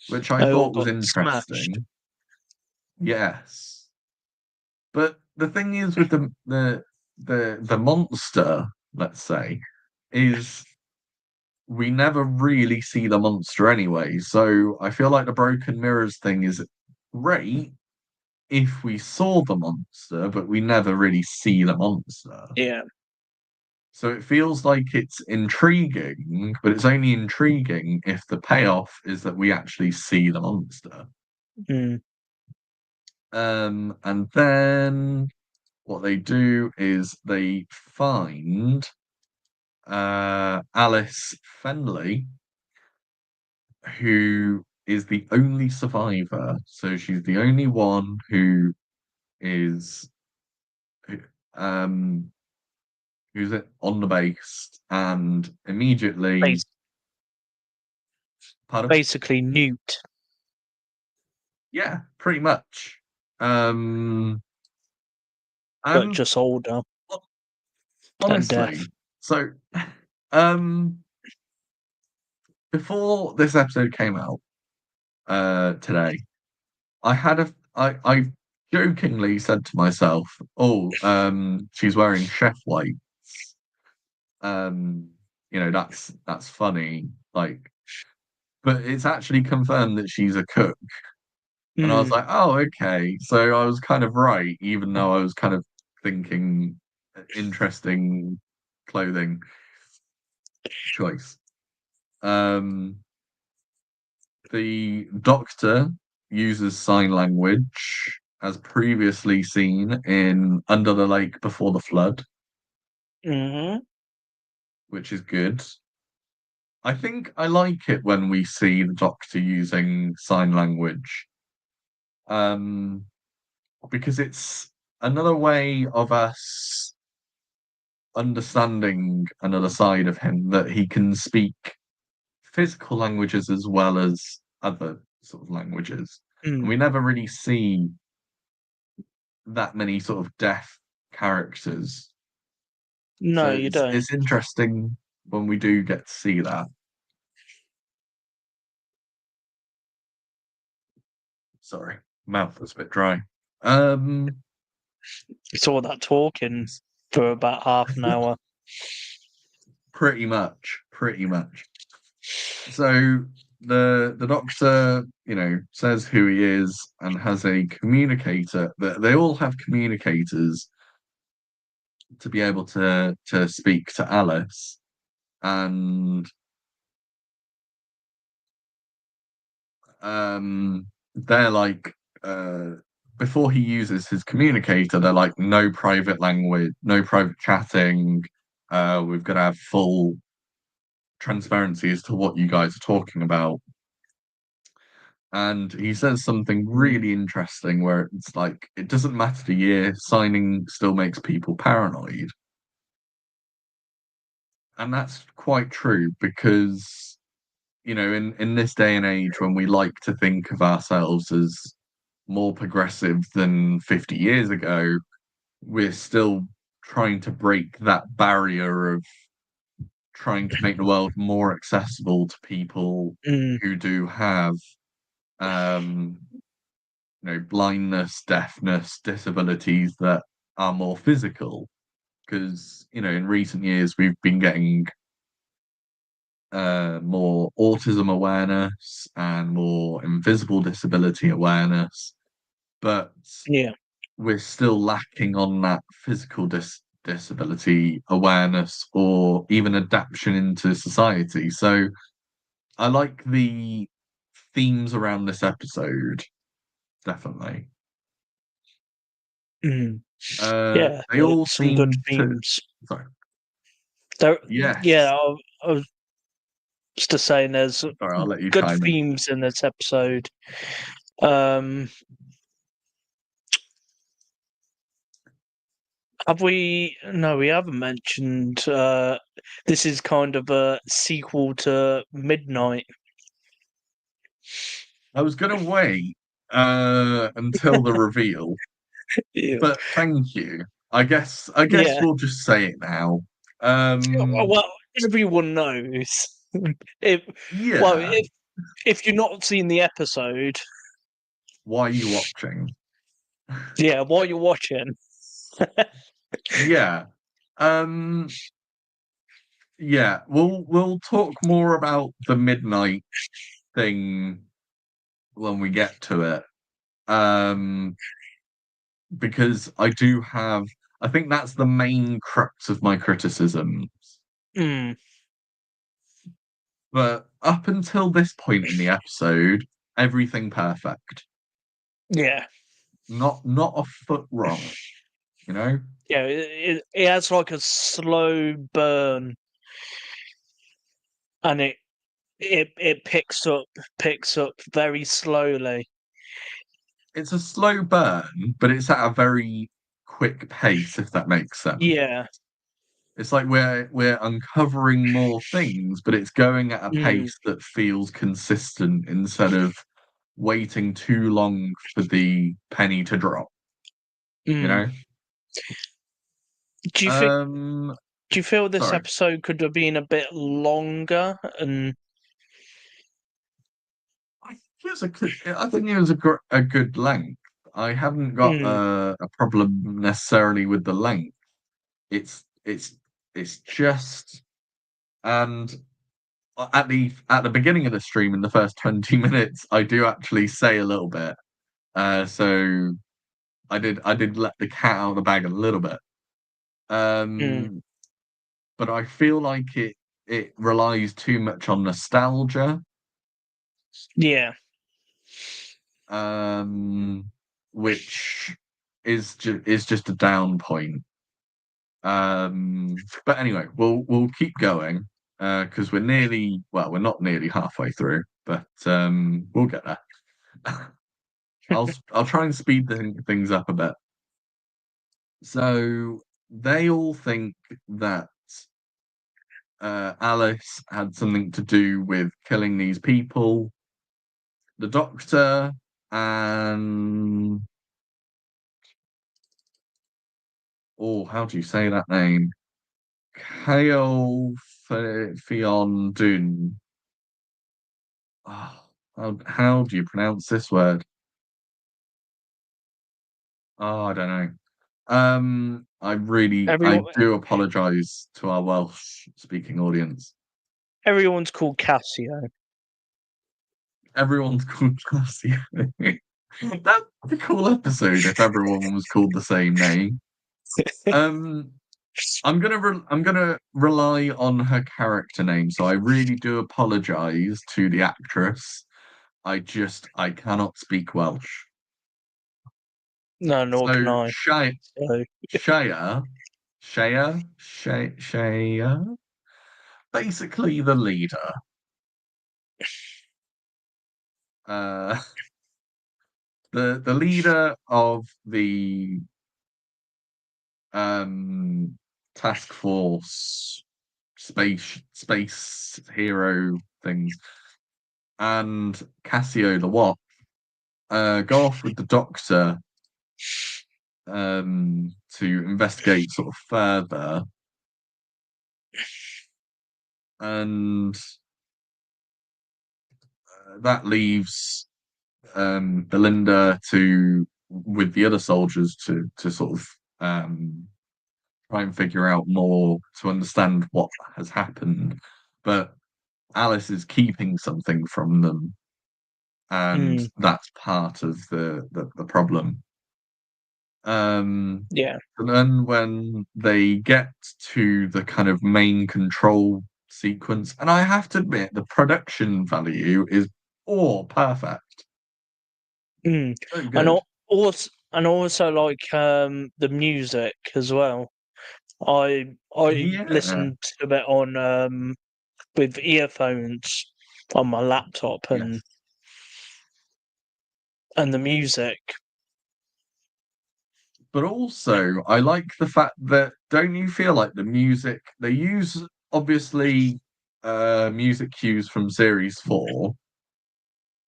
Speaker 1: which I
Speaker 2: They all
Speaker 1: thought was
Speaker 2: got smashed.
Speaker 1: interesting. Yes. But the thing is with the monster, let's say, is we never really see the monster anyway. So I feel like the broken mirrors thing is great if we saw the monster, but we never really see the monster.
Speaker 2: Yeah.
Speaker 1: So it feels like it's intriguing, but it's only intriguing if the payoff is that we actually see the monster.
Speaker 2: Mm.
Speaker 1: And then what they do is they find Alice Fenley, who is the only survivor. So she's the only one who is um who's on the base, and immediately,
Speaker 2: Bas-
Speaker 1: pardon?
Speaker 2: Basically, Newt,
Speaker 1: Yeah, pretty much. Um,
Speaker 2: but
Speaker 1: and
Speaker 2: just older and deaf.
Speaker 1: honestly, so um, before this episode came out today, I jokingly said to myself, "Oh, she's wearing chef white. Um, that's funny." Like, but it's actually confirmed that she's a cook, and I was
Speaker 2: Mm.
Speaker 1: like, "Oh, okay." So I was kind of right, even though I was kind of thinking interesting clothing choice. Um, the Doctor uses sign language as previously seen in Under the Lake Before the Flood,
Speaker 2: Hmm.
Speaker 1: which is good. I think I like it when we see the Doctor using sign language, um, because it's another way of us understanding another side of him, that he can speak physical languages as well as other sort of languages. And
Speaker 2: Mm.
Speaker 1: we never really see that many sort of deaf characters.
Speaker 2: No,
Speaker 1: So
Speaker 2: you don't.
Speaker 1: it's interesting when we do get to see that. Sorry, mouth was a bit dry.
Speaker 2: It's all that talking for about half an hour.
Speaker 1: Pretty much. So the doctor, says who he is and has a communicator. They all have communicators to be able to speak to Alice, and they're like before he uses his communicator, they're like no private language, no private chatting. We've got to have full transparency as to what you guys are talking about. And he says something really interesting where it's like, it doesn't matter the year, signing still makes people paranoid. And that's quite true because, in this day and age when we like to think of ourselves as more progressive than 50 years ago, we're still trying to break that barrier of trying to make the world more accessible to people
Speaker 2: Mm,
Speaker 1: who do have um, blindness, deafness, disabilities that are more physical. Because, in recent years, we've been getting more autism awareness and more invisible disability awareness, but
Speaker 2: yeah.
Speaker 1: we're still lacking on that physical disability awareness or even adaptation into society. So I like the themes around this episode, definitely.
Speaker 2: Mm. Yeah,
Speaker 1: They all
Speaker 2: some good
Speaker 1: seem to.
Speaker 2: themes.
Speaker 1: Sorry.
Speaker 2: There, yeah,
Speaker 1: Yes.
Speaker 2: I was just saying there's
Speaker 1: Sorry, I'll let you
Speaker 2: good
Speaker 1: chime in.
Speaker 2: themes in this episode. Um, have we? No, we haven't mentioned. This is kind of a sequel to Midnight.
Speaker 1: I was going to wait until the reveal,
Speaker 2: Yeah.
Speaker 1: but thank you. I guess
Speaker 2: Yeah.
Speaker 1: we'll just say it now.
Speaker 2: Well, everyone knows. If well,
Speaker 1: Yeah.
Speaker 2: if you've not seen the episode,
Speaker 1: Why are you watching?
Speaker 2: yeah, while you're watching,
Speaker 1: Yeah. Um. Yeah. We'll talk more about the midnight thing when we get to it. Um. Because I think that's the main crux of my criticism.
Speaker 2: mm,
Speaker 1: But up until this point in the episode, everything perfect.
Speaker 2: yeah,
Speaker 1: Not a foot wrong, you know?
Speaker 2: yeah, it has like a slow burn, and it picks up very slowly.
Speaker 1: It's a slow burn, but it's at a very quick pace, if that makes sense.
Speaker 2: Yeah,
Speaker 1: It's like we're uncovering more things, but it's going at a
Speaker 2: mm,
Speaker 1: pace that feels consistent instead of waiting too long for the penny to drop, you
Speaker 2: mm.
Speaker 1: know?
Speaker 2: Do you think?
Speaker 1: Um,
Speaker 2: Do you feel this
Speaker 1: Sorry.
Speaker 2: episode could have been a bit longer? And
Speaker 1: I think it was a good length. I haven't got
Speaker 2: mm,
Speaker 1: a problem necessarily with the length. It's just and at the beginning of the stream in the first 20 minutes, I do actually say a little bit. So I did let the cat out of the bag a little bit.
Speaker 2: mm,
Speaker 1: Um, but I feel like it relies too much on nostalgia.
Speaker 2: yeah,
Speaker 1: Um, which is just a down point. But anyway, we'll keep going because we're not nearly halfway through, but we'll get there. I'll try and speed things up a bit. So they all think that Alice had something to do with killing these people. The doctor and Oh, how do you say that name? Kale Fion Dun. Oh, how do you pronounce this word? Oh, I don't know. I
Speaker 2: Everyone,
Speaker 1: do apologize to our Welsh speaking audience.
Speaker 2: everyone's called Cassio.
Speaker 1: Everyone's called Classy. That'd be a cool episode if everyone was called the same name. Um, I'm gonna rely on her character name, so I really do apologize to the actress. I cannot speak Welsh.
Speaker 2: No, nor can
Speaker 1: So
Speaker 2: I. So,
Speaker 1: Shaya, basically the leader. Uh, the leader of the um task force space hero things, and Cassio the what go off with the doctor to investigate sort of further, and that leaves Belinda to with the other soldiers to sort of try and figure out more to understand what has happened. But Alice is keeping something from them, and
Speaker 2: mm,
Speaker 1: that's part of the problem. Um,
Speaker 2: yeah,
Speaker 1: and then when they get to the kind of main control sequence, and I have to admit, the production value is perfect.
Speaker 2: mm.
Speaker 1: So
Speaker 2: And
Speaker 1: good.
Speaker 2: also like the music as well. I
Speaker 1: Yeah.
Speaker 2: listened to it on with earphones on my laptop,
Speaker 1: Yes.
Speaker 2: and the music.
Speaker 1: But also, I like the fact that don't you feel like the music they use obviously music cues from series 4.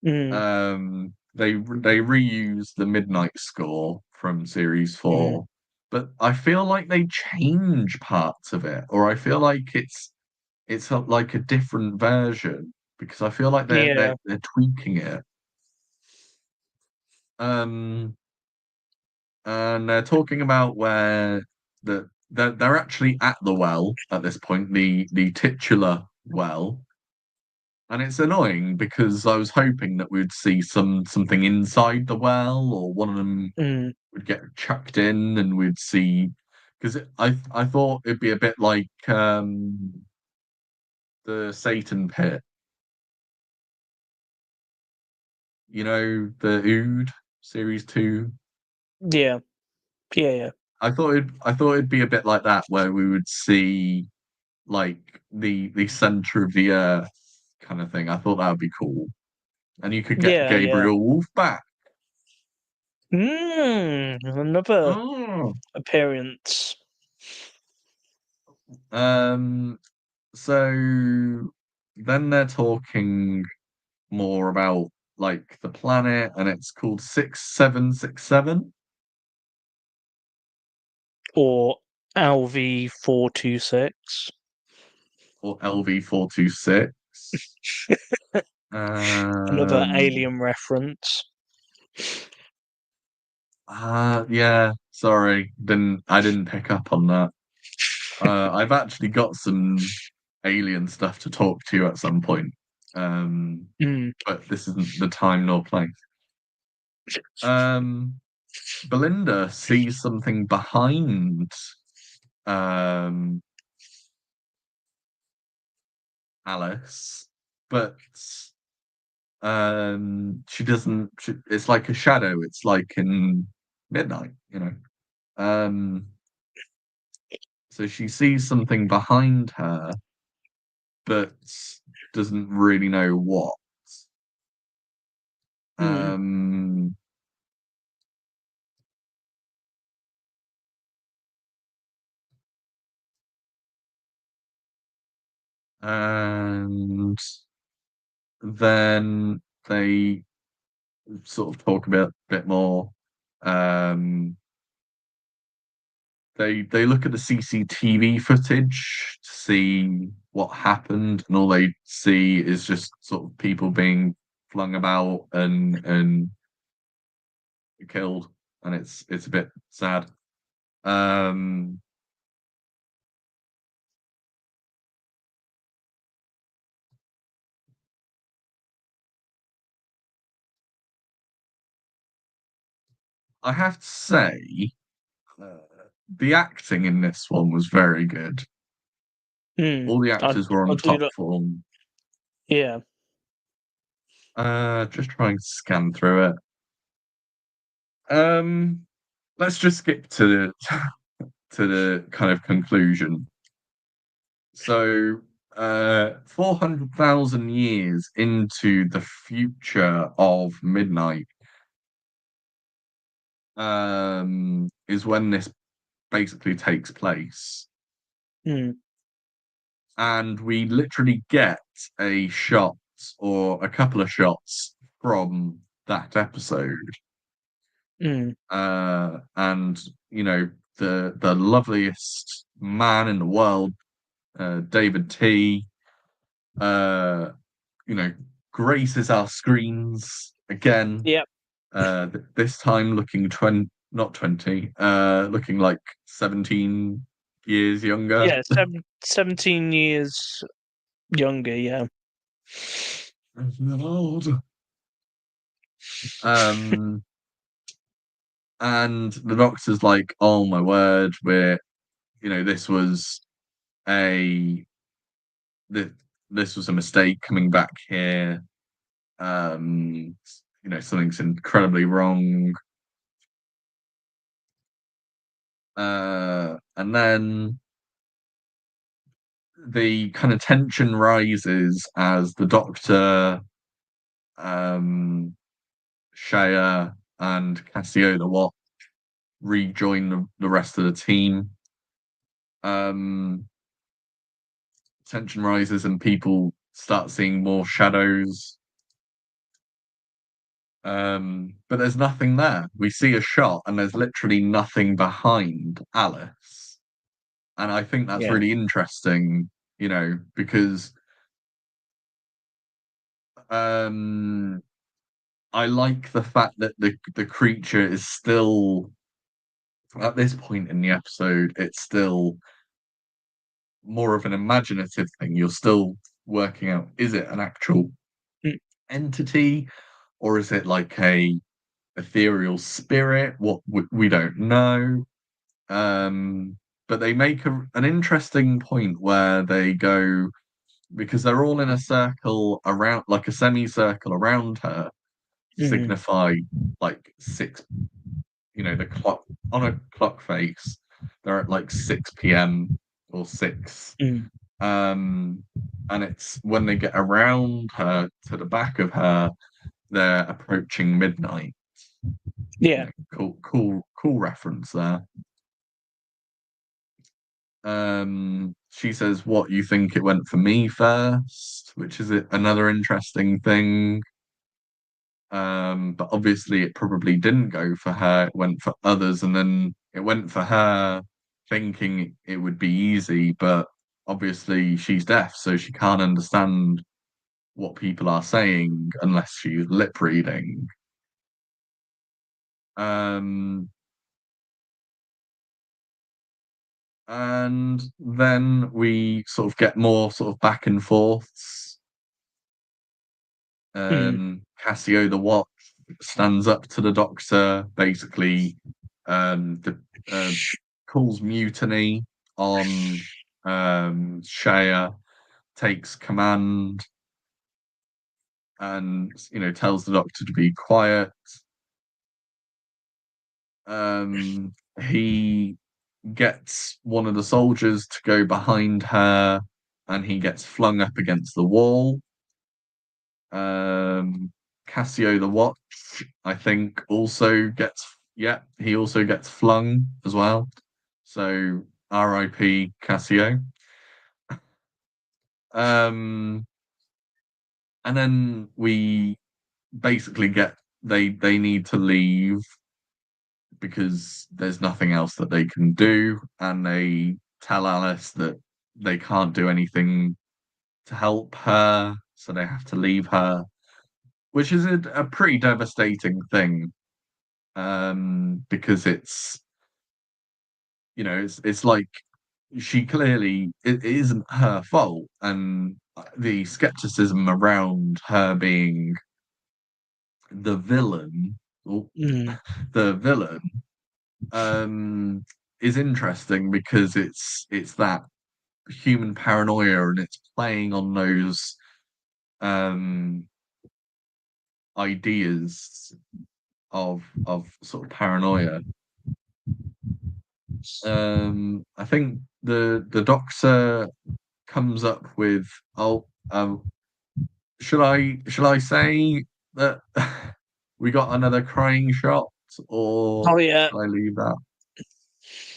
Speaker 2: Mm,
Speaker 1: They reuse the Midnight Score from series
Speaker 2: mm,
Speaker 1: 4, but I feel like they change parts of it, or I feel like like a different version because I feel like
Speaker 2: yeah,
Speaker 1: they're tweaking it. Um, and they're talking about where they're actually at the well at this point, the titular well, and it's annoying because I was hoping that we'd see something inside the well, or one of them
Speaker 2: mm,
Speaker 1: would get chucked in, and we'd see because I thought it'd be a bit like the Satan pit, the Ood series 2.
Speaker 2: yeah, yeah, yeah,
Speaker 1: I thought it'd be a bit like that where we would see like the center of the earth kind of thing. I thought that would be cool. And you could get
Speaker 2: yeah, yeah.
Speaker 1: Gabriel Wolf back.
Speaker 2: Another
Speaker 1: Oh.
Speaker 2: appearance.
Speaker 1: Um so then they're talking more about like the planet, and it's called 6767
Speaker 2: Or LV426.
Speaker 1: or LV426.
Speaker 2: Another
Speaker 1: Um
Speaker 2: alien reference.
Speaker 1: yeah, sorry. I didn't pick up on that. I've actually got some alien stuff to talk to you at some point. Um,
Speaker 2: Mm,
Speaker 1: but this isn't the time nor place. Um, Belinda sees something behind um, Alice, but she doesn't. It's like a shadow. It's like in midnight. Um, so she sees something behind her, but doesn't really know what.
Speaker 2: mm,
Speaker 1: Um, and then they sort of talk a bit more. Um, they look at the CCTV footage to see what happened, and all they see is just sort of people being flung about and killed, and it's a bit sad. Um, I have to say, uh, the acting in this one was very good.
Speaker 2: Hmm.
Speaker 1: All the
Speaker 2: I
Speaker 1: actors were
Speaker 2: I
Speaker 1: on
Speaker 2: do
Speaker 1: top
Speaker 2: look.
Speaker 1: form.
Speaker 2: Yeah.
Speaker 1: Just trying to scan through it. Um, let's just skip to the kind of conclusion. So, 400,000 years into the future of midnight, is when this basically takes place.
Speaker 2: Hmm.
Speaker 1: And we literally get a shot or a couple of shots from that episode.
Speaker 2: Hmm.
Speaker 1: And the loveliest man in the world, David T, uh, you know, graces our screens again.
Speaker 2: Yep.
Speaker 1: This time looking 20, not 20, looking like 17 years younger.
Speaker 2: Yeah. 17 years younger. Yeah.
Speaker 1: I'm old. Um, and the doctor's like, "Oh my word, this was a th- this was a mistake coming back here. Um, something's incredibly wrong." And then the kind of tension rises as the Doctor, um, Shaya, and Cassio the Watt rejoin the rest of the team. Um, Tension rises and people start seeing more shadows. But there's nothing there. We see a shot and there's literally nothing behind Alice. And I think that's
Speaker 2: Yeah.
Speaker 1: really interesting, because um I like the fact that the creature is still, at this point in the episode, it's still more of an imaginative thing. You're still working out, is it an actual
Speaker 2: Mm.
Speaker 1: entity, or is it like a ethereal spirit? What we don't know. But they make an interesting point where they go, because they're all in a circle around, like a semicircle around her,
Speaker 2: Mm.
Speaker 1: signify like six, the clock on a clock face, they're at like 6 p.m. or 6.
Speaker 2: Mm.
Speaker 1: Um, and it's when they get around her to the back of her, they're approaching midnight.
Speaker 2: Yeah.
Speaker 1: Cool reference there. She says, "What, you think it went for me first?" Which is another interesting thing. But obviously it probably didn't go for her, it went for others, and then it went for her thinking it would be easy, but obviously she's deaf, so she can't understand what people are saying unless she's lip reading. Um, and then we sort of get more sort of back and forths.
Speaker 2: Mm.
Speaker 1: Cassio the Watch stands up to the Doctor, basically, uh, calls mutiny on Shaya, takes command, and tells the Doctor to be quiet. He gets one of the soldiers to go behind her, and he gets flung up against the wall. Um, Cassio the Watch, I think, also he also gets flung as well. So R.I.P. Cassio. Um, and then we basically get they need to leave. because there's nothing else that they can do, and they tell Alice that they can't do anything to help her, so they have to leave her, which is a pretty devastating thing. Because it's like she clearly it isn't her fault, and the skepticism around her being the villain, or
Speaker 2: Mm.
Speaker 1: the villain, um, is interesting because it's that human paranoia, and it's playing on those um ideas of sort of paranoia. I think the doctor comes up with, oh, should I say that we got another crying shot, or
Speaker 2: Oh yeah.
Speaker 1: should I leave that?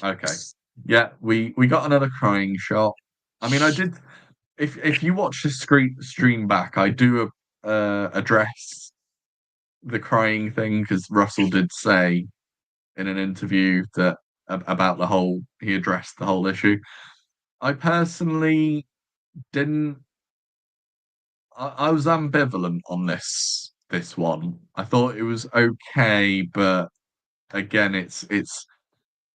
Speaker 1: Okay. Yeah, we got another crying shot. I mean, I did. If you watch the stream back, I do address the crying thing, because Russell did say in an interview that about the whole he addressed the whole issue. I personally didn't. I was ambivalent on this one. I thought it was okay, but again, it's.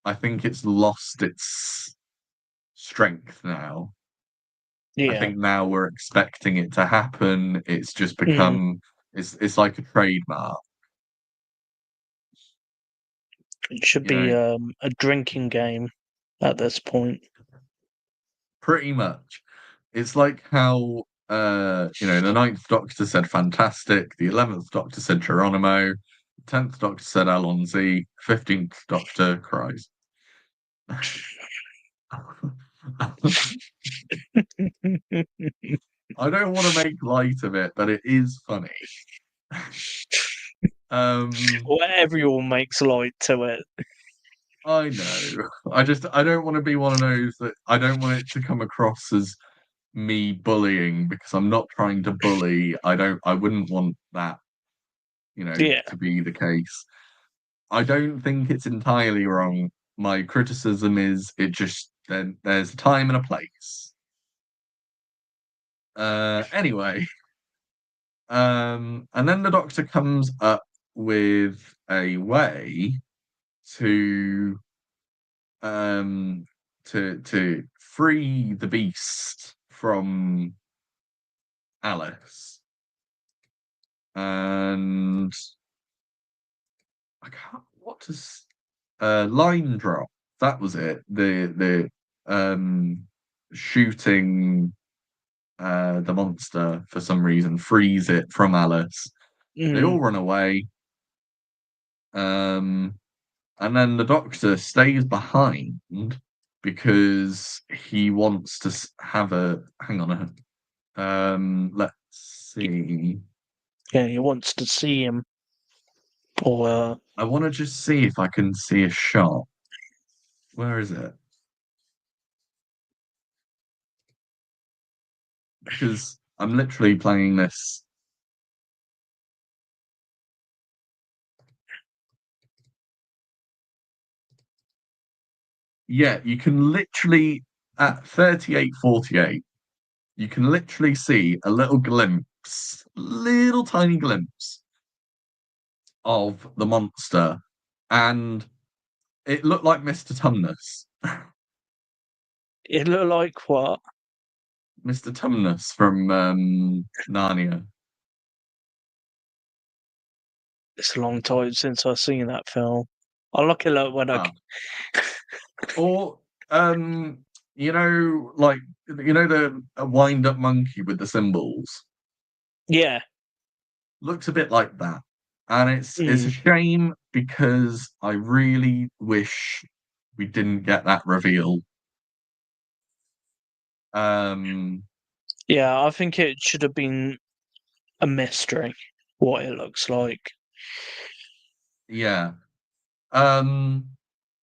Speaker 1: I think it's lost its strength now. I
Speaker 2: Yeah.
Speaker 1: think now we're expecting it to happen. It's just
Speaker 2: Mm.
Speaker 1: become it's like a trademark,
Speaker 2: It should
Speaker 1: you
Speaker 2: be
Speaker 1: know,
Speaker 2: a drinking game at this point.
Speaker 1: pretty much. It's like how the Ninth Doctor said fantastic, the 11th Doctor said Geronimo, the 10th Doctor said Alonzi, 15th Doctor cries. I don't want to make light of it, but it is funny. Um,
Speaker 2: Well, everyone makes light to it.
Speaker 1: I know. I don't want to be one of those that I don't want it to come across as me bullying, because I'm not trying to bully. I wouldn't want that,
Speaker 2: Yeah.
Speaker 1: to be the case. I don't think it's entirely wrong. My criticism is it just then there's a time and a place. Anyway, and then the doctor comes up with a way to um to free the beast from Alice. And I can't what does line drop. That was it. The shooting the monster for some reason, frees it from Alice. They
Speaker 2: Mm.
Speaker 1: all run away. Um and then the doctor stays behind because he wants to have a hang on let's see.
Speaker 2: Yeah, he wants to see him. Or
Speaker 1: I want to just see if I can see a shot. Where is it? Because I'm literally playing this. Yeah, you can literally at 38:48, you can literally see a little glimpse, little tiny glimpse of the monster, and it looked like Mr. Tumnus.
Speaker 2: it looked like what?
Speaker 1: Mr. Tumnus from Narnia.
Speaker 2: It's a long time since I've seen that film. I'll look it up when I.
Speaker 1: Ah, or um, like the wind-up monkey with the symbols.
Speaker 2: Yeah.
Speaker 1: Looks a bit like that. And it's a
Speaker 2: Mm.
Speaker 1: shame because I really wish we didn't get that reveal. Um,
Speaker 2: Yeah, I think it should have been a mystery what it looks like.
Speaker 1: yeah. Um,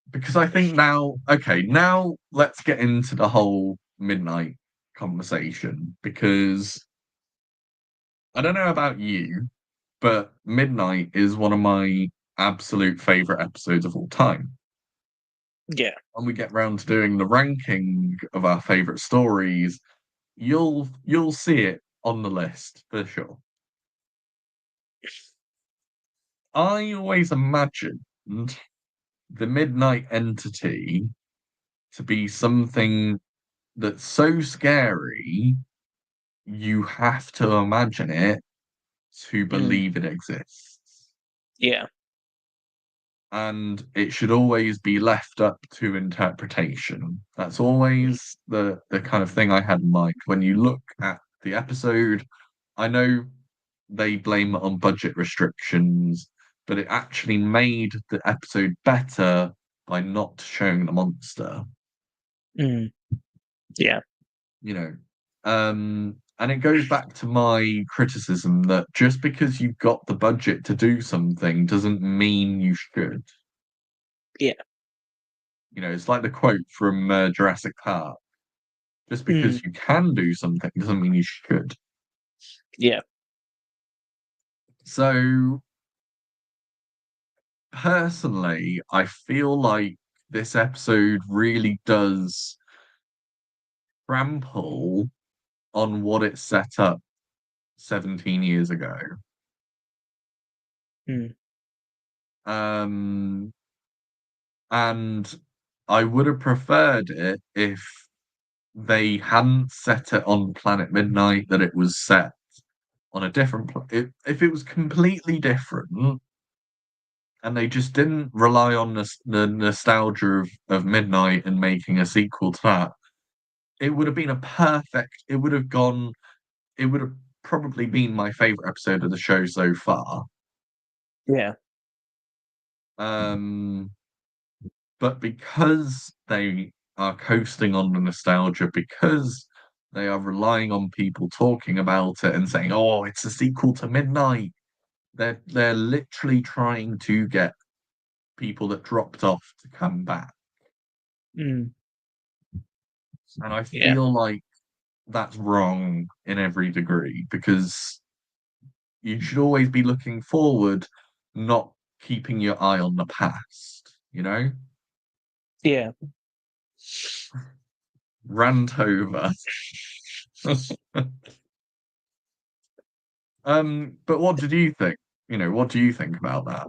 Speaker 1: because I think now, okay, now let's get into the whole midnight conversation, because I don't know about you, but midnight is one of my absolute favorite episodes of all time.
Speaker 2: Yeah.
Speaker 1: When we get round to doing the ranking of our favorite stories, you'll see it on the list for sure. I always imagined the Midnight Entity to be something that's so scary you have to imagine it to
Speaker 2: Mm.
Speaker 1: believe it exists.
Speaker 2: Yeah.
Speaker 1: And it should always be left up to interpretation. That's
Speaker 2: Mm.
Speaker 1: always the kind of thing I had in mind. When you look at the episode, I know they blame it on budget restrictions, but it actually made the episode better by not showing the monster.
Speaker 2: Mm. Yeah.
Speaker 1: You know, and it goes back to my criticism that just because you've got the budget to do something doesn't mean you should.
Speaker 2: Yeah.
Speaker 1: You know, it's like the quote from Jurassic Park. Just
Speaker 2: Mm.
Speaker 1: because you can do something doesn't mean you should.
Speaker 2: Yeah.
Speaker 1: So, personally, I feel like this episode really does trample on what it set up 17 years ago.
Speaker 2: Mm.
Speaker 1: Um, and I would have preferred it if they hadn't set it on Planet Midnight, that it was set on a different if it was completely different and they just didn't rely on the nostalgia of Midnight and making a sequel to that, it would have been a perfect, it would have probably been my favorite episode of the show so far.
Speaker 2: Yeah.
Speaker 1: Um, but because they are coasting on the nostalgia, because they are relying on people talking about it and saying, "Oh, it's a sequel to Midnight," they're literally trying to get people that dropped off to come back.
Speaker 2: Mm.
Speaker 1: And I
Speaker 2: Yeah.
Speaker 1: feel like that's wrong in every degree because you should always be looking forward, not keeping your eye on the past, you know?
Speaker 2: Yeah.
Speaker 1: Rant over. But what did you think? You know, what do you think about that?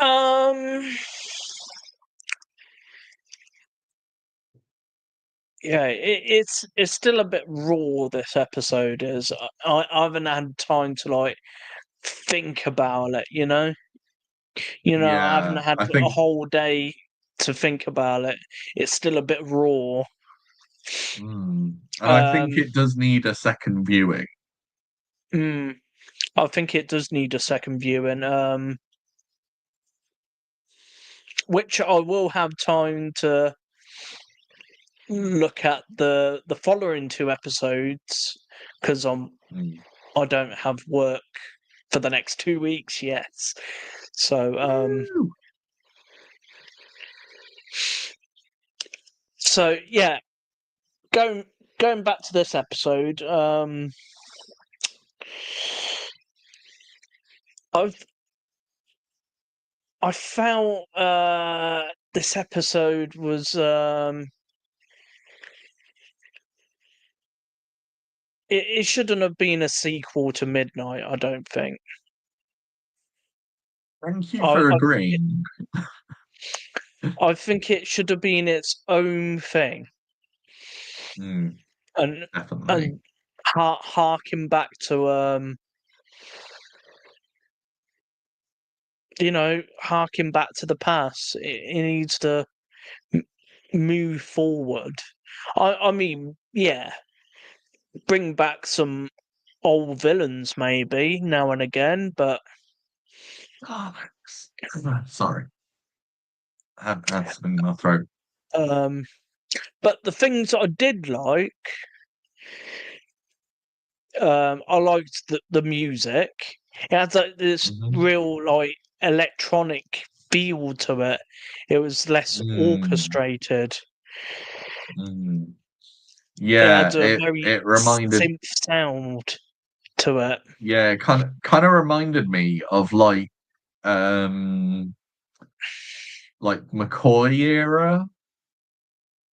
Speaker 2: Um. Yeah. It's still a bit raw. This episode is. I haven't had time to like think about it. I haven't
Speaker 1: Yeah,
Speaker 2: had
Speaker 1: I
Speaker 2: a
Speaker 1: think,
Speaker 2: whole day to think about it. It's still a bit raw.
Speaker 1: and I think
Speaker 2: Um.
Speaker 1: it does need a second viewing.
Speaker 2: Mm, I think it does need a second viewing. Which I will have time to look at the following two episodes because
Speaker 1: Mm.
Speaker 2: I don't have work for the next 2 weeks yet. So
Speaker 1: Woo!
Speaker 2: yeah, going going back to this episode, I've I felt this episode was it shouldn't have been a sequel to Midnight, I don't think.
Speaker 1: Thank you
Speaker 2: I
Speaker 1: for
Speaker 2: I,
Speaker 1: agreeing.
Speaker 2: I think it should have been its own thing.
Speaker 1: Mm,
Speaker 2: and
Speaker 1: definitely.
Speaker 2: and harking back to harking back to the past. It needs to m- move forward. I mean, yeah, bring back some old villains maybe now and again, but
Speaker 1: Oh, sorry, had something in my throat.
Speaker 2: um but the things that I did like, I liked the music. It had like this
Speaker 1: Mhm.
Speaker 2: real like electronic feel to it. It was less
Speaker 1: Mm,
Speaker 2: orchestrated.
Speaker 1: mm.
Speaker 2: It
Speaker 1: Yeah,
Speaker 2: had a very
Speaker 1: it reminded,
Speaker 2: synth sound to it.
Speaker 1: yeah, kind of reminded me of like like McCoy era,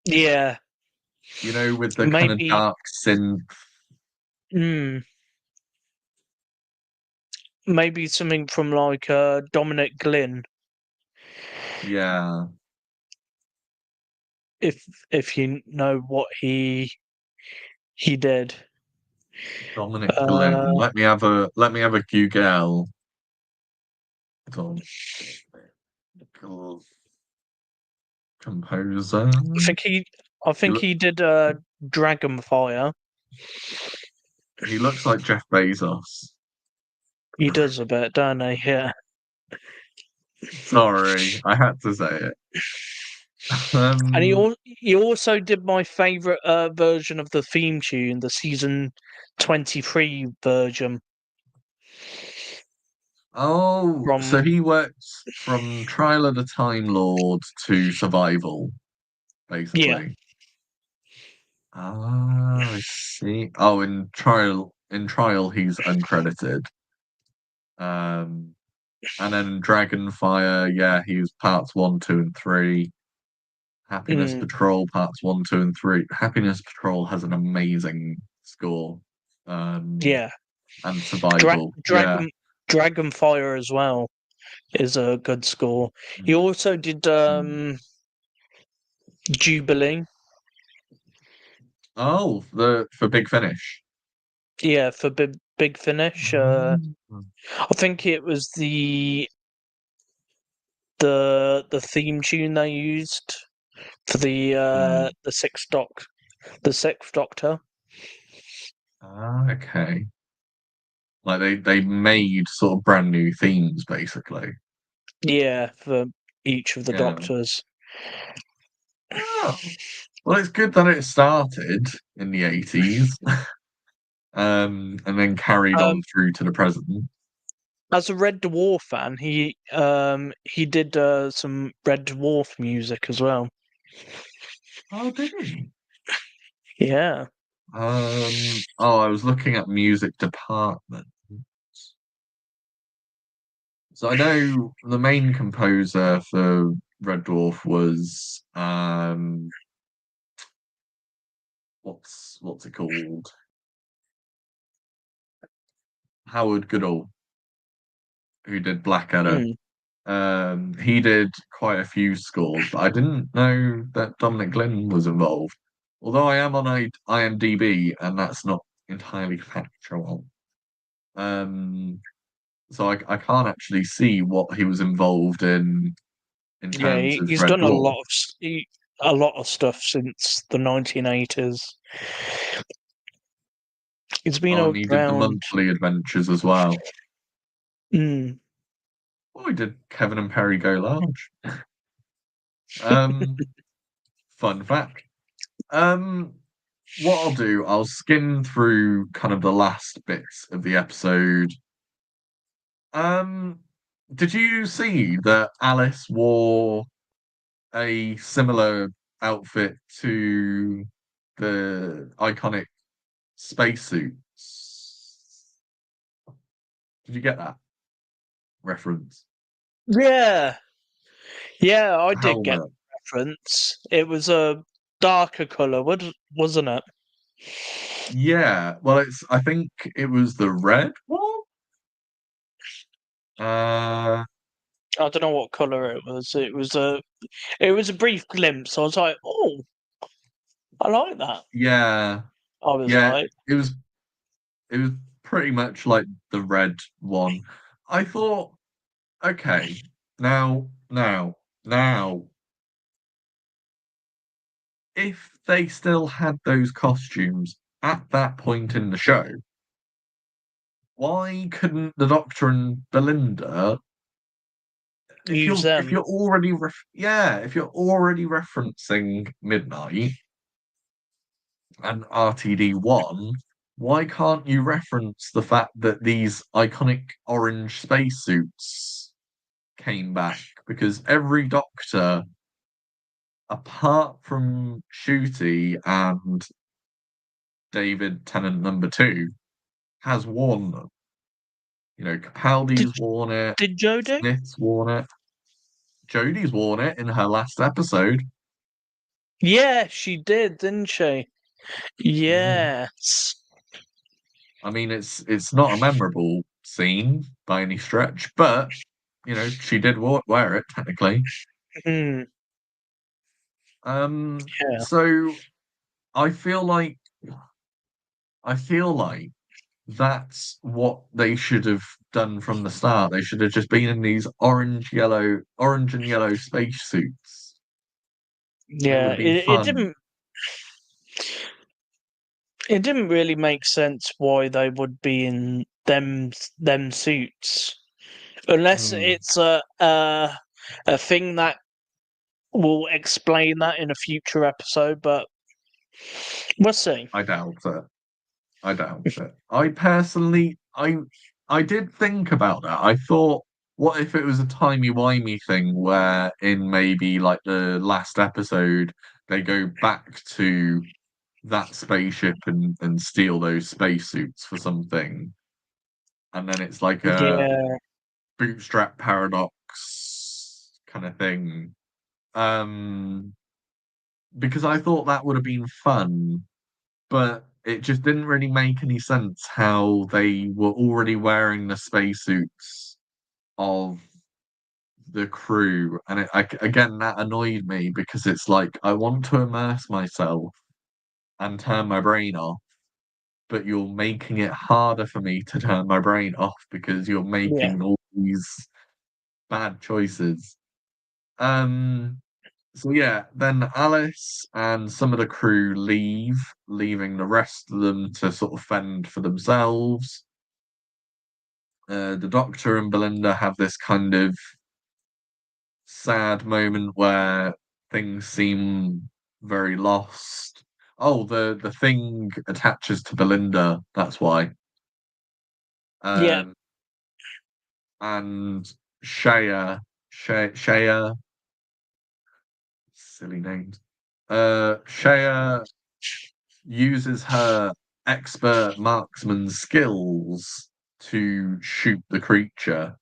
Speaker 2: Yeah,
Speaker 1: with the kind of
Speaker 2: maybe.
Speaker 1: dark synth.
Speaker 2: Mm, maybe something from like Dominic Glynn,
Speaker 1: Yeah,
Speaker 2: if you know what he did.
Speaker 1: Dominic Glenn.
Speaker 2: Uh,
Speaker 1: Let me have a Google. Dominic composer.
Speaker 2: I think I
Speaker 1: He
Speaker 2: think
Speaker 1: look
Speaker 2: he did Dragonfire.
Speaker 1: he looks like Jeff Bezos.
Speaker 2: He does a bit, don't he? Yeah.
Speaker 1: Sorry, I had to say it.
Speaker 2: And
Speaker 1: Um.
Speaker 2: he also did my favorite version of the theme tune, the season 23 version
Speaker 1: Oh, so
Speaker 2: from.
Speaker 1: he works from Trial of the Time Lord to Survival,
Speaker 2: Yeah.
Speaker 1: basically. Ah, I see. Oh, in Trial he's uncredited. Um, and then Dragonfire, yeah, he was parts one, two, and three. Happiness
Speaker 2: Mm,
Speaker 1: Patrol parts one, two, and three. Happiness Patrol has an amazing score.
Speaker 2: yeah.
Speaker 1: And
Speaker 2: Dra-
Speaker 1: Survival, yeah.
Speaker 2: Dragon Dragonfire as well is a good score. He
Speaker 1: Mm,
Speaker 2: also did
Speaker 1: mm.
Speaker 2: Jubilee.
Speaker 1: Oh, the for Big Finish.
Speaker 2: Yeah, for Big Finish.
Speaker 1: Mm.
Speaker 2: I think it was the theme tune they used for
Speaker 1: Mm.
Speaker 2: the sixth Doctor.
Speaker 1: Ah, okay. Like they made sort of brand new themes, basically.
Speaker 2: Yeah, for each of the
Speaker 1: Yeah.
Speaker 2: Doctors.
Speaker 1: Oh, well, it's good that it started in the 80s, and then carried on
Speaker 2: Um,
Speaker 1: through to the present.
Speaker 2: as a Red Dwarf fan, he did some Red Dwarf music as well.
Speaker 1: Oh, did he?
Speaker 2: Yeah.
Speaker 1: Oh, I was looking at music department. So I know the main composer for Red Dwarf was what's it called? Howard Goodall, who did Blackadder.
Speaker 2: Mm,
Speaker 1: He did quite a few scores, but I didn't know that Dominic Glynn was involved. Although I am on IMDb, and that's not entirely factual. Um, so I can't actually see what he was involved in
Speaker 2: yeah,
Speaker 1: terms of
Speaker 2: he's
Speaker 1: Red
Speaker 2: done
Speaker 1: Dwarf.
Speaker 2: a lot of stuff since the 1980s. He's been
Speaker 1: Oh, and he did the
Speaker 2: around.
Speaker 1: monthly adventures as well.
Speaker 2: Mm,
Speaker 1: Oh, he did Kevin and Perry Go Large. Um, Fun fact. Um, what I'll do, I'll skim through kind of the last bits of the episode. Um, did you see that Alice wore a similar outfit to the iconic spacesuits? Did you get that reference?
Speaker 2: yeah, yeah, I did get
Speaker 1: Helmet.
Speaker 2: the reference. It was a darker color, wasn't it?
Speaker 1: Yeah, well, I think it was the red one. Uh,
Speaker 2: I don't know what color it was. It was a brief glimpse. I was like, oh, I like that.
Speaker 1: yeah,
Speaker 2: I was
Speaker 1: yeah.
Speaker 2: like,
Speaker 1: It was it was pretty much like the red one. I thought, okay, now, if they still had those costumes at that point in the show, why couldn't the Doctor and Belinda, if
Speaker 2: use them.
Speaker 1: you're already if you're already referencing Midnight and RTD1, why can't you reference the fact that these iconic orange spacesuits came back? Because every Doctor, apart from Shooty and David Tennant number two, has worn them.
Speaker 2: Did
Speaker 1: Capaldi's worn it,
Speaker 2: did Jodie?
Speaker 1: Smith's worn it, Jodie's worn it in her last episode.
Speaker 2: Yeah, she did, didn't she?
Speaker 1: Mm.
Speaker 2: Yes.
Speaker 1: I mean, it's not a memorable scene by any stretch, but she did wear it technically.
Speaker 2: Mm, yeah.
Speaker 1: So I feel like I feel like that's what they should have done from the start. They should have just been in these orange and yellow spacesuits, and it would
Speaker 2: Yeah.
Speaker 1: have been
Speaker 2: It
Speaker 1: fun.
Speaker 2: didn't really make sense why they would be in them suits. Unless
Speaker 1: Mm,
Speaker 2: it's a thing that will explain that in a future episode, but we'll see.
Speaker 1: I doubt it. I doubt it. I personally, I did think about that. I thought, what if it was a timey-wimey thing where in maybe like the last episode they go back to that spaceship and steal those spacesuits for something, and then it's like a
Speaker 2: Yeah.
Speaker 1: bootstrap paradox kind of thing. Um, because I thought that would have been fun, but it just didn't really make any sense how they were already wearing the spacesuits of the crew. And again, that annoyed me because it's like I want to immerse myself and turn my brain off, but you're making it harder for me to turn my brain off because you're
Speaker 2: Yeah.
Speaker 1: making all these bad choices. Um, so yeah, then Alice and some of the crew leave, leaving the rest of them to sort of fend for themselves. The Doctor and Belinda have this kind of sad moment where things seem very lost. Oh, the thing attaches to Belinda, that's why.
Speaker 2: Yeah.
Speaker 1: Um, and Shaya, silly names. Shaya uses her expert marksman skills to shoot the creature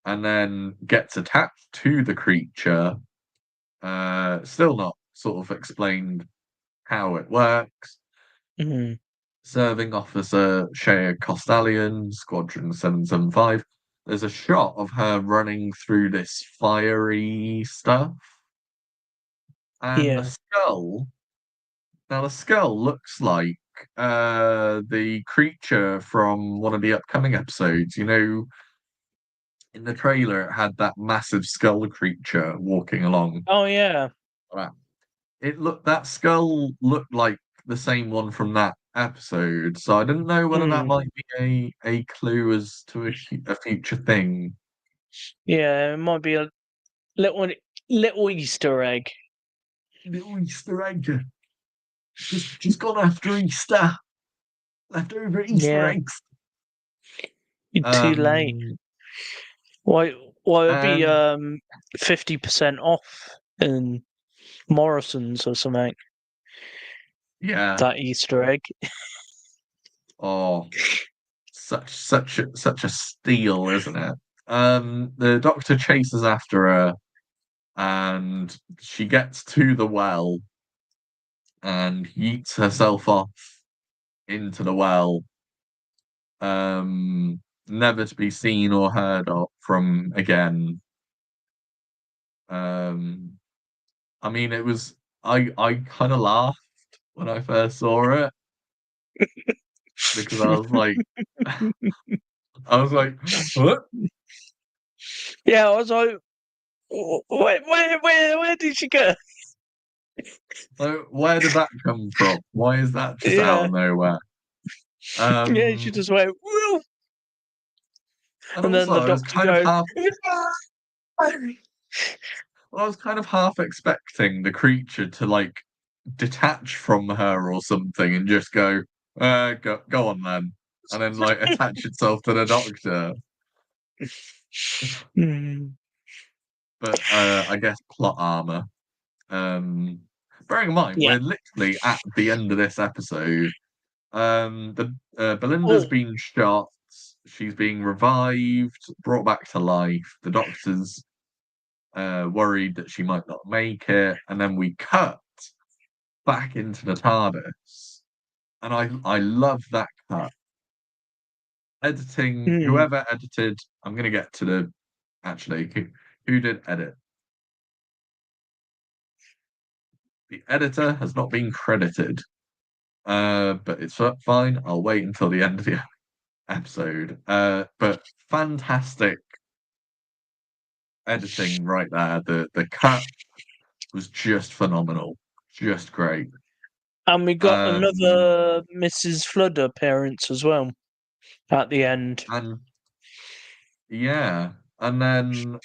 Speaker 1: and then gets attached to the creature. Still not sort of explained how it works.
Speaker 2: Mm,
Speaker 1: Serving Officer Shea Costalian, Squadron 775. There's a shot of her running through this fiery stuff, and the
Speaker 2: yeah.
Speaker 1: skull. Now, the skull looks like the creature from one of the upcoming episodes. In the trailer, it had that massive skull creature walking along.
Speaker 2: Oh yeah.
Speaker 1: Right. That skull looked like the same one from that episode, so I didn't know whether that
Speaker 2: Mm,
Speaker 1: might be a clue as to a future thing.
Speaker 2: yeah. It might be a little little Easter egg.
Speaker 1: Little Easter egg, just gone after Easter, leftover Easter
Speaker 2: Yeah.
Speaker 1: eggs.
Speaker 2: You're too late.
Speaker 1: Um,
Speaker 2: Why? Why would be
Speaker 1: and
Speaker 2: 50% off in Morrison's or something?
Speaker 1: yeah,
Speaker 2: That Easter egg.
Speaker 1: oh, such a steal, isn't it? The Doctor chases after her, and she gets to the well and yeets herself off into the well, um, never to be seen or heard of from again. Um, I mean, I kind of laughed when I first saw it because I was like, what?
Speaker 2: Yeah, I was like, where did she go?
Speaker 1: Like, where did that come from? Why is that just out
Speaker 2: Yeah,
Speaker 1: of nowhere?
Speaker 2: yeah, she
Speaker 1: Um,
Speaker 2: just went, woo!
Speaker 1: and
Speaker 2: And then
Speaker 1: also
Speaker 2: the doctor
Speaker 1: I was kind of half expecting the creature to like detach from her or something and just go on then, and then like attach itself to the Doctor.
Speaker 2: Mm,
Speaker 1: But I guess plot armor. Um, Bearing in mind
Speaker 2: yeah.
Speaker 1: we're literally at the end of this episode. The Belinda's
Speaker 2: Oh,
Speaker 1: been shot. she's being revived, brought back to life. The doctor's worried that she might not make it, and then we cut back into the TARDIS, and I love that cut. Editing,
Speaker 2: Hmm.
Speaker 1: whoever edited, I'm gonna get to the actually who did edit. The editor has not been credited, but it's fine. I'll wait until the end of the episode. But fantastic editing right there. The cut was just phenomenal, just great.
Speaker 2: And we got
Speaker 1: Um,
Speaker 2: another Mrs. Flood appearance as well at the end.
Speaker 1: and yeah, and then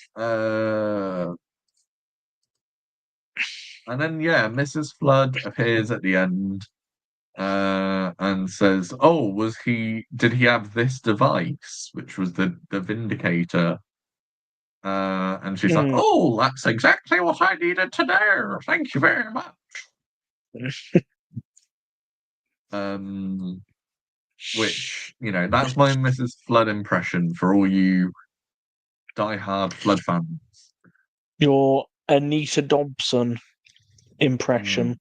Speaker 1: yeah, Mrs. Flood appears at the end and says, "Oh, did he have this device, which was the Vindicator?" And she's like,
Speaker 2: Hmm.
Speaker 1: "Oh, that's exactly what I needed to know. Thank you very much." Um, which, that's my Mrs. Flood impression for all you diehard Flood fans.
Speaker 2: Your Anita Dobson
Speaker 1: Mm,
Speaker 2: impression.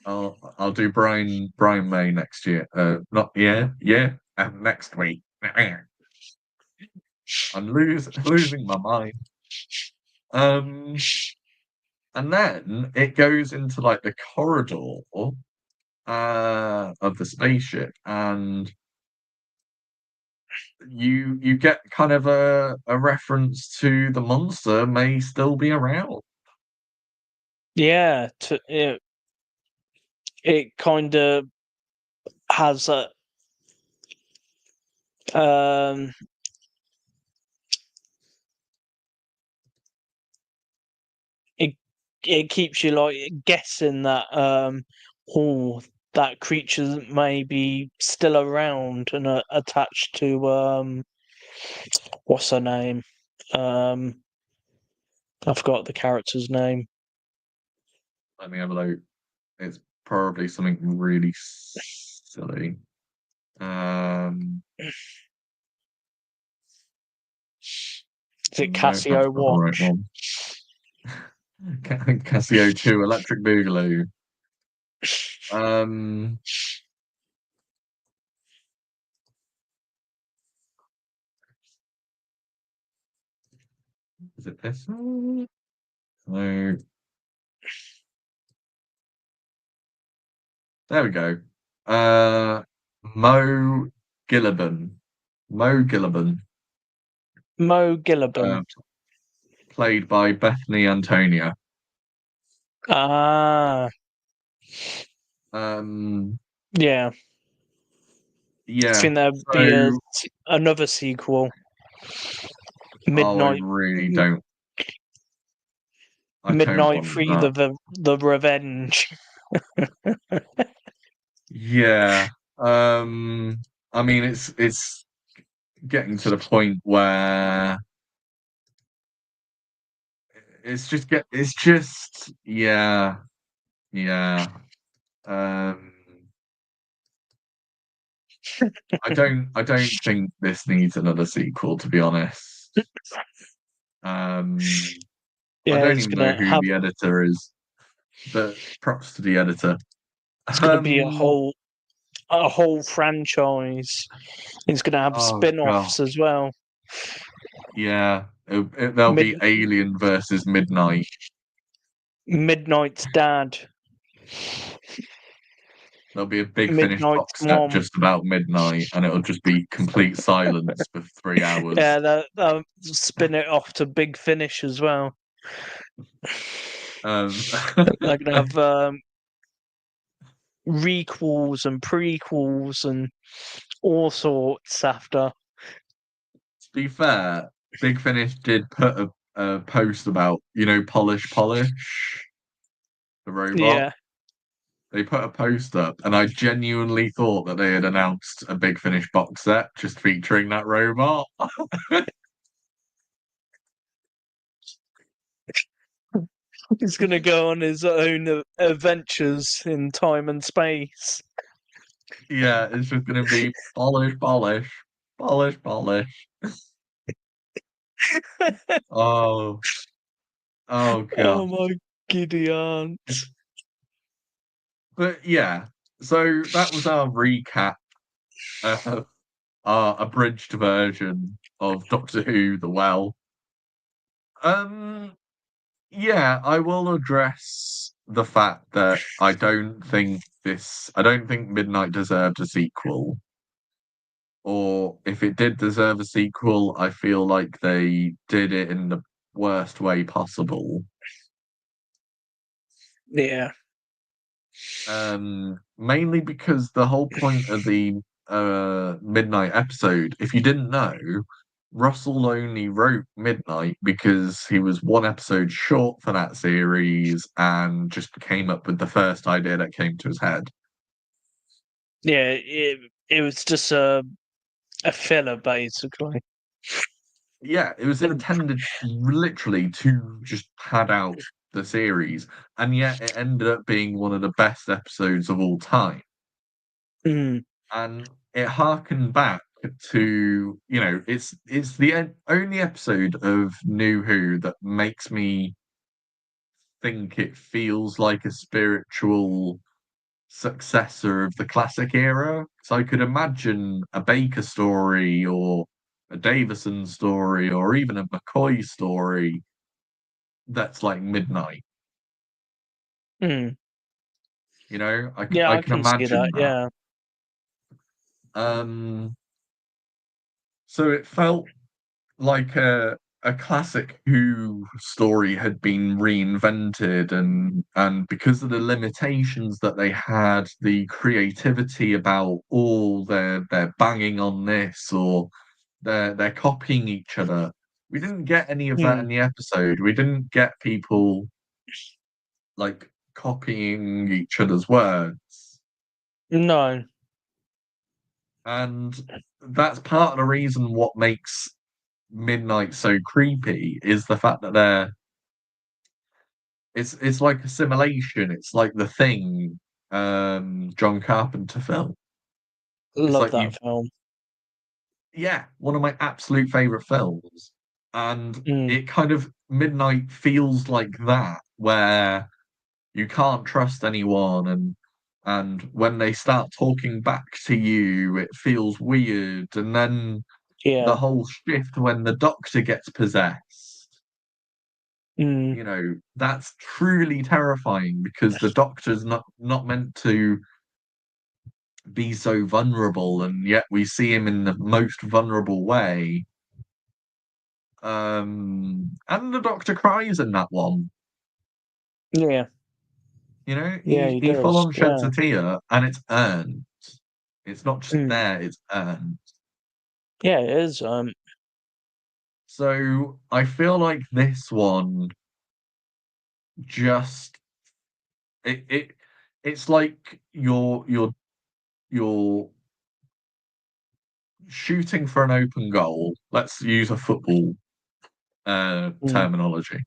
Speaker 1: I'll do Brian May next year. Not next week. I'm losing my mind. Um, and then it goes into like the corridor of the spaceship, and you get kind of a reference to the monster may still be around.
Speaker 2: Yeah, it kind of has a um it it keeps you like guessing that oh, that creature may be still around and attached to what's her name? um I forgot the character's name.
Speaker 1: Let me have a look. It's probably something really silly.
Speaker 2: Is it
Speaker 1: No, that's
Speaker 2: Casio
Speaker 1: not the right
Speaker 2: Watch?
Speaker 1: one. Casio 2 Electric Boogaloo. Um, is it this one? No. There we go. Uh, Mo Gilliban. Mo Gilliban,
Speaker 2: Mo Gilliban.
Speaker 1: uh, played by Bethany Antonia.
Speaker 2: Ah,
Speaker 1: Um,
Speaker 2: yeah. I
Speaker 1: yeah.
Speaker 2: think there'd be
Speaker 1: So,
Speaker 2: another sequel.
Speaker 1: I
Speaker 2: Midnight
Speaker 1: really don't. I don't
Speaker 2: Midnight
Speaker 1: want
Speaker 2: Free
Speaker 1: that.
Speaker 2: the Revenge.
Speaker 1: Yeah. I mean, it's getting to the point where yeah, yeah. Um, I don't think this needs another sequel, to be honest. Um, I
Speaker 2: Yeah,
Speaker 1: don't even know who the editor is, but props to the editor.
Speaker 2: it's gonna be
Speaker 1: Um,
Speaker 2: a whole franchise. It's gonna have
Speaker 1: oh god,
Speaker 2: spin-offs as well.
Speaker 1: yeah. There'll
Speaker 2: Mid
Speaker 1: be Alien versus Midnight.
Speaker 2: Midnight's dad.
Speaker 1: There'll be a Big Finish
Speaker 2: Midnight's
Speaker 1: box set
Speaker 2: mom.
Speaker 1: just about midnight, and it'll just be complete silence for 3 hours.
Speaker 2: Yeah, they'll spin it off to Big Finish as well.
Speaker 1: Um,
Speaker 2: They're gonna have requels and prequels and all sorts after.
Speaker 1: to be fair, Big Finish did put a post about, Polish, the robot.
Speaker 2: Yeah.
Speaker 1: They put a post up, and I genuinely thought that they had announced a Big Finish box set just featuring that robot.
Speaker 2: He's gonna go on his own adventures in time and space.
Speaker 1: Yeah, it's just going to be Polish. Polish, polish. Oh, oh
Speaker 2: Oh
Speaker 1: god.
Speaker 2: my giddy aunt.
Speaker 1: But yeah, so that was our recap, uh, our abridged version of Doctor Who: The Well. Um, yeah, I will address the fact that I don't think Midnight deserved a sequel. Or if it did deserve a sequel, I feel like they did it in the worst way possible.
Speaker 2: Yeah.
Speaker 1: Mainly because the whole point of the Midnight episode, if you didn't know, Russell only wrote Midnight because he was one episode short for that series and just came up with the first idea that came to his head.
Speaker 2: Yeah, it was just a filler basically.
Speaker 1: Yeah, it was intended literally to just pad out the series, and yet it ended up being one of the best episodes of all time.
Speaker 2: Mm,
Speaker 1: And it harkened back to, it's the only episode of New Who that makes me think it feels like a spiritual successor of the classic era. So I could imagine a Baker story or a Davison story or even a McCoy story that's like Midnight.
Speaker 2: mm.
Speaker 1: I
Speaker 2: Yeah, I
Speaker 1: can
Speaker 2: can see that.
Speaker 1: imagine that.
Speaker 2: Yeah.
Speaker 1: Um, so it felt like a classic Who story had been reinvented, and because of the limitations that they had, the creativity about all their banging on this or they're copying each other. We didn't get any of that in
Speaker 2: Mm.
Speaker 1: the episode. We didn't get people like copying each other's words.
Speaker 2: No.
Speaker 1: And that's part of the reason what makes Midnight so creepy is the fact that it's like a simulation. It's like The Thing, John Carpenter film. It's
Speaker 2: Love
Speaker 1: like
Speaker 2: that film.
Speaker 1: yeah, one of my absolute favorite films. And
Speaker 2: Mm.
Speaker 1: it kind of Midnight feels like that, where you can't trust anyone and when they start talking back to you, it feels weird. And then the
Speaker 2: Yeah.
Speaker 1: whole shift when the Doctor gets possessed,
Speaker 2: Mm.
Speaker 1: that's truly terrifying because the Doctor's not meant to be so vulnerable, and yet we see him in the most vulnerable way. And the Doctor cries in that one.
Speaker 2: Yeah. Yeah,
Speaker 1: He
Speaker 2: he
Speaker 1: full
Speaker 2: does.
Speaker 1: on sheds
Speaker 2: Yeah.
Speaker 1: a tear, and it's earned. It's not just
Speaker 2: Mm.
Speaker 1: there; it's earned.
Speaker 2: Yeah, it is.
Speaker 1: So I feel like this one just it it's like you're shooting for an open goal. Let's use a football
Speaker 2: Mm.
Speaker 1: terminology.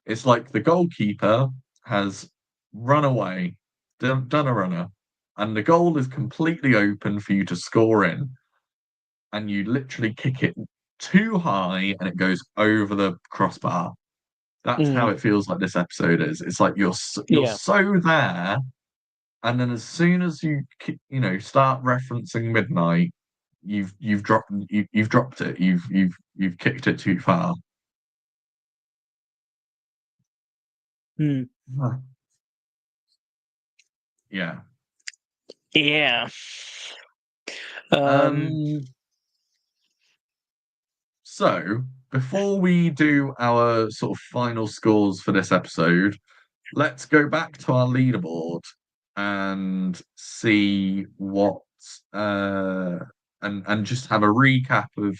Speaker 1: It's like the goalkeeper has run away, done a runner, and the goal is completely open for you to score in, and you literally kick it too high and it goes over the crossbar. That's how
Speaker 2: Mm.
Speaker 1: it feels like this episode is. It's like you're
Speaker 2: Yeah.
Speaker 1: so there, and then as soon as start referencing Midnight, you've dropped it. You've kicked it too far.
Speaker 2: Mm.
Speaker 1: Yeah.
Speaker 2: Yeah. Um.
Speaker 1: Um. So before we do our sort of final scores for this episode, let's go back to our leaderboard and see what uh and just have a recap of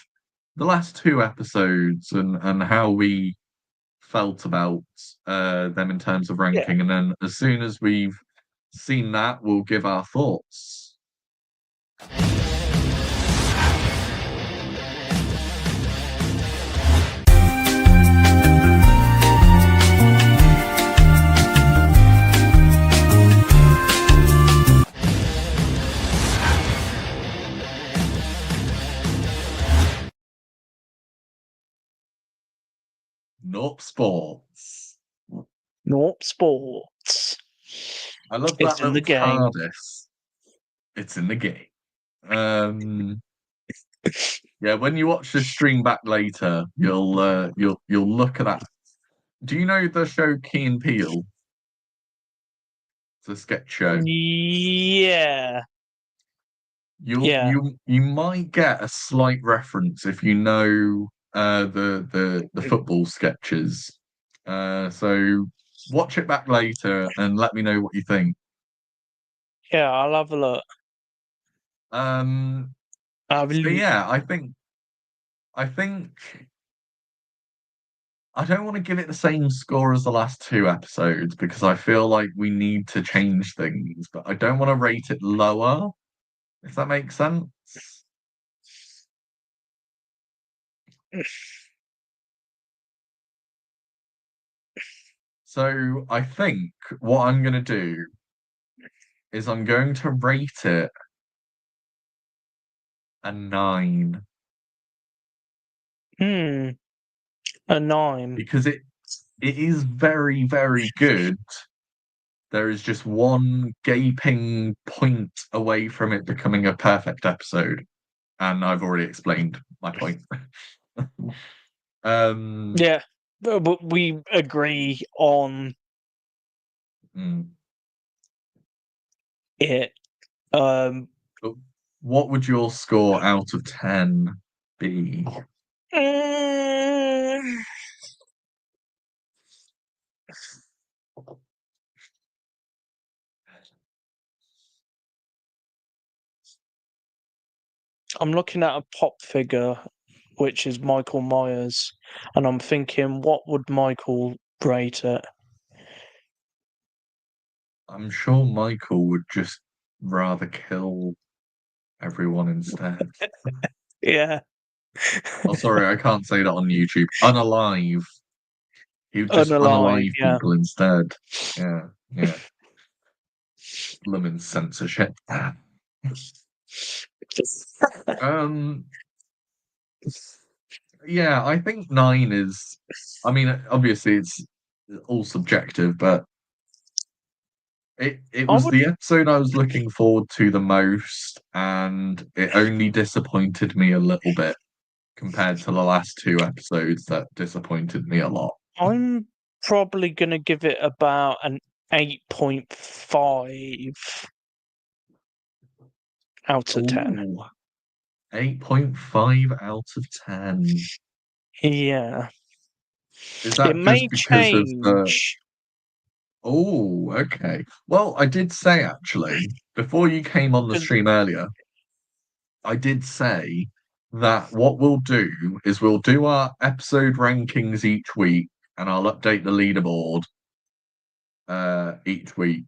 Speaker 1: the last two episodes and how we felt about them in terms of
Speaker 2: Yeah.
Speaker 1: ranking. And then as soon as we've seen that, we'll give our thoughts. NAWP Sports.
Speaker 2: NAWP Sports.
Speaker 1: I love
Speaker 2: It's
Speaker 1: that
Speaker 2: in the
Speaker 1: little
Speaker 2: game.
Speaker 1: TARDIS. It's in the game. Yeah, when you watch this stream back later, you'll look at that. Do you know the show Key and Peele? It's a sketch show.
Speaker 2: Yeah.
Speaker 1: You
Speaker 2: Yeah.
Speaker 1: you you might get a slight reference if you know the football sketches. So watch it back later and let me know what you think.
Speaker 2: Yeah, I'll have a look.
Speaker 1: Um, so
Speaker 2: I'll
Speaker 1: yeah, I think I don't want to give it the same score as the last two episodes because I feel like we need to change things, but I don't want to rate it lower, if that makes sense. So I think what I'm going to do is I'm going to rate it a 9
Speaker 2: a 9.
Speaker 1: because it is very, very good. There is just one gaping point away from it becoming a perfect episode, and I've already explained my point. um,
Speaker 2: Yeah. But we agree on
Speaker 1: mm.
Speaker 2: it. Um
Speaker 1: But what would your score out of 10 be?
Speaker 2: mm, I'm looking at a pop figure, which is Michael Myers, and I'm thinking, what would Michael rate it?
Speaker 1: I'm sure Michael would just rather kill everyone instead.
Speaker 2: Yeah.
Speaker 1: Oh, sorry, I can't say that on YouTube. Unalive. He would just
Speaker 2: Unalive,
Speaker 1: unalive
Speaker 2: yeah.
Speaker 1: people instead. Yeah, yeah. Lemon censorship. Um, yeah, I think 9 is. I mean, obviously it's all subjective, but it
Speaker 2: I
Speaker 1: was
Speaker 2: would
Speaker 1: the episode I was looking forward to the most, and it only disappointed me a little bit compared to the last two episodes that disappointed me a lot.
Speaker 2: I'm probably gonna give it about an 8.5 out of 10.
Speaker 1: Ooh, 8.5 out of 10.
Speaker 2: Yeah.
Speaker 1: Is
Speaker 2: It
Speaker 1: that just
Speaker 2: may
Speaker 1: because of the.
Speaker 2: change.
Speaker 1: Oh, okay. Well, I did say actually, before you came on the
Speaker 2: 'Cause
Speaker 1: stream earlier, I did say that what we'll do is we'll do our episode rankings each week and I'll update the leaderboard each week.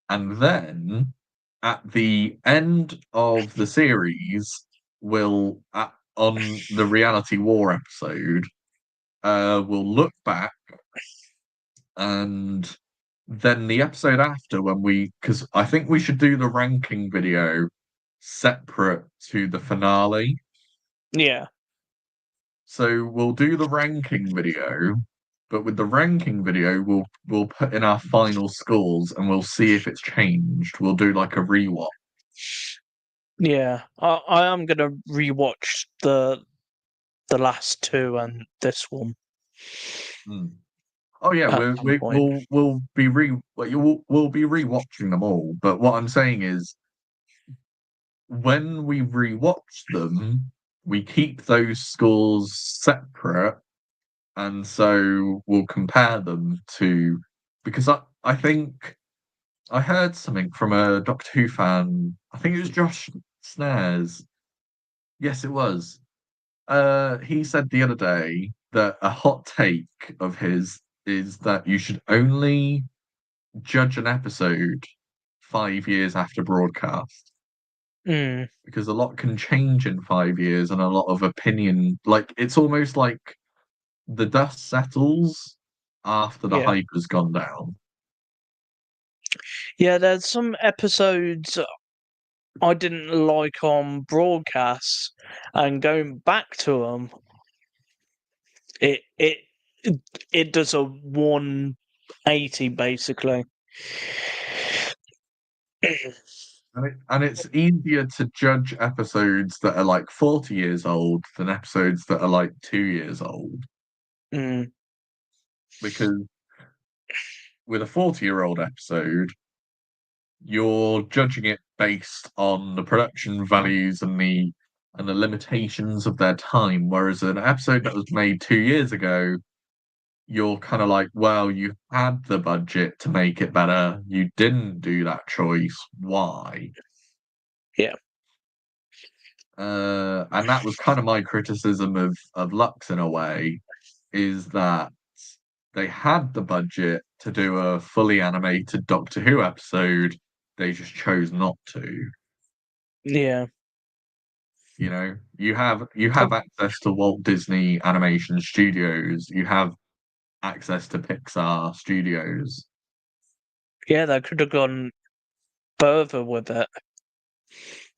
Speaker 1: And then at the end of the series, on the Reality War episode, we'll look back and then the episode after because I think we should do the ranking video separate to the finale.
Speaker 2: Yeah.
Speaker 1: So we'll do the ranking video, but with the ranking video, we'll put in our final scores and we'll see if it's changed. We'll do like a rewatch.
Speaker 2: Yeah. I am gonna rewatch the last two and this one
Speaker 1: Hmm. Oh yeah,
Speaker 2: at some point.
Speaker 1: we'll be rewatching them all. But what I'm saying is, when we rewatch them, we keep those scores separate, and so we'll compare them to because I think I heard something from a Doctor Who fan. I think it was Josh Snares. Yes, it was. He said the other day that a hot take of his is that you should only judge an episode 5 years after broadcast
Speaker 2: Mm,
Speaker 1: because a lot can change in 5 years and a lot of opinion. Like it's almost like the dust settles after the
Speaker 2: yeah.
Speaker 1: hype has gone down.
Speaker 2: Yeah, there's some episodes I didn't like on broadcasts, and going back to them, it it does a 180 basically.
Speaker 1: And it's easier to judge episodes that are like 40 years old than episodes that are like 2 years old.
Speaker 2: Mm,
Speaker 1: Because with a 40-year-old episode, you're judging it based on the production values and the limitations of their time. Whereas an episode that was made 2 years ago, you're kind of like, well, you had the budget to make it better. You didn't do that choice. Why?
Speaker 2: yeah.
Speaker 1: And that was kind of my criticism of Lux in a way, is that they had the budget to do a fully animated Doctor Who episode. They just chose not to.
Speaker 2: Yeah.
Speaker 1: You have access to Walt Disney Animation Studios. You have access to Pixar Studios.
Speaker 2: Yeah, they could have gone further with it.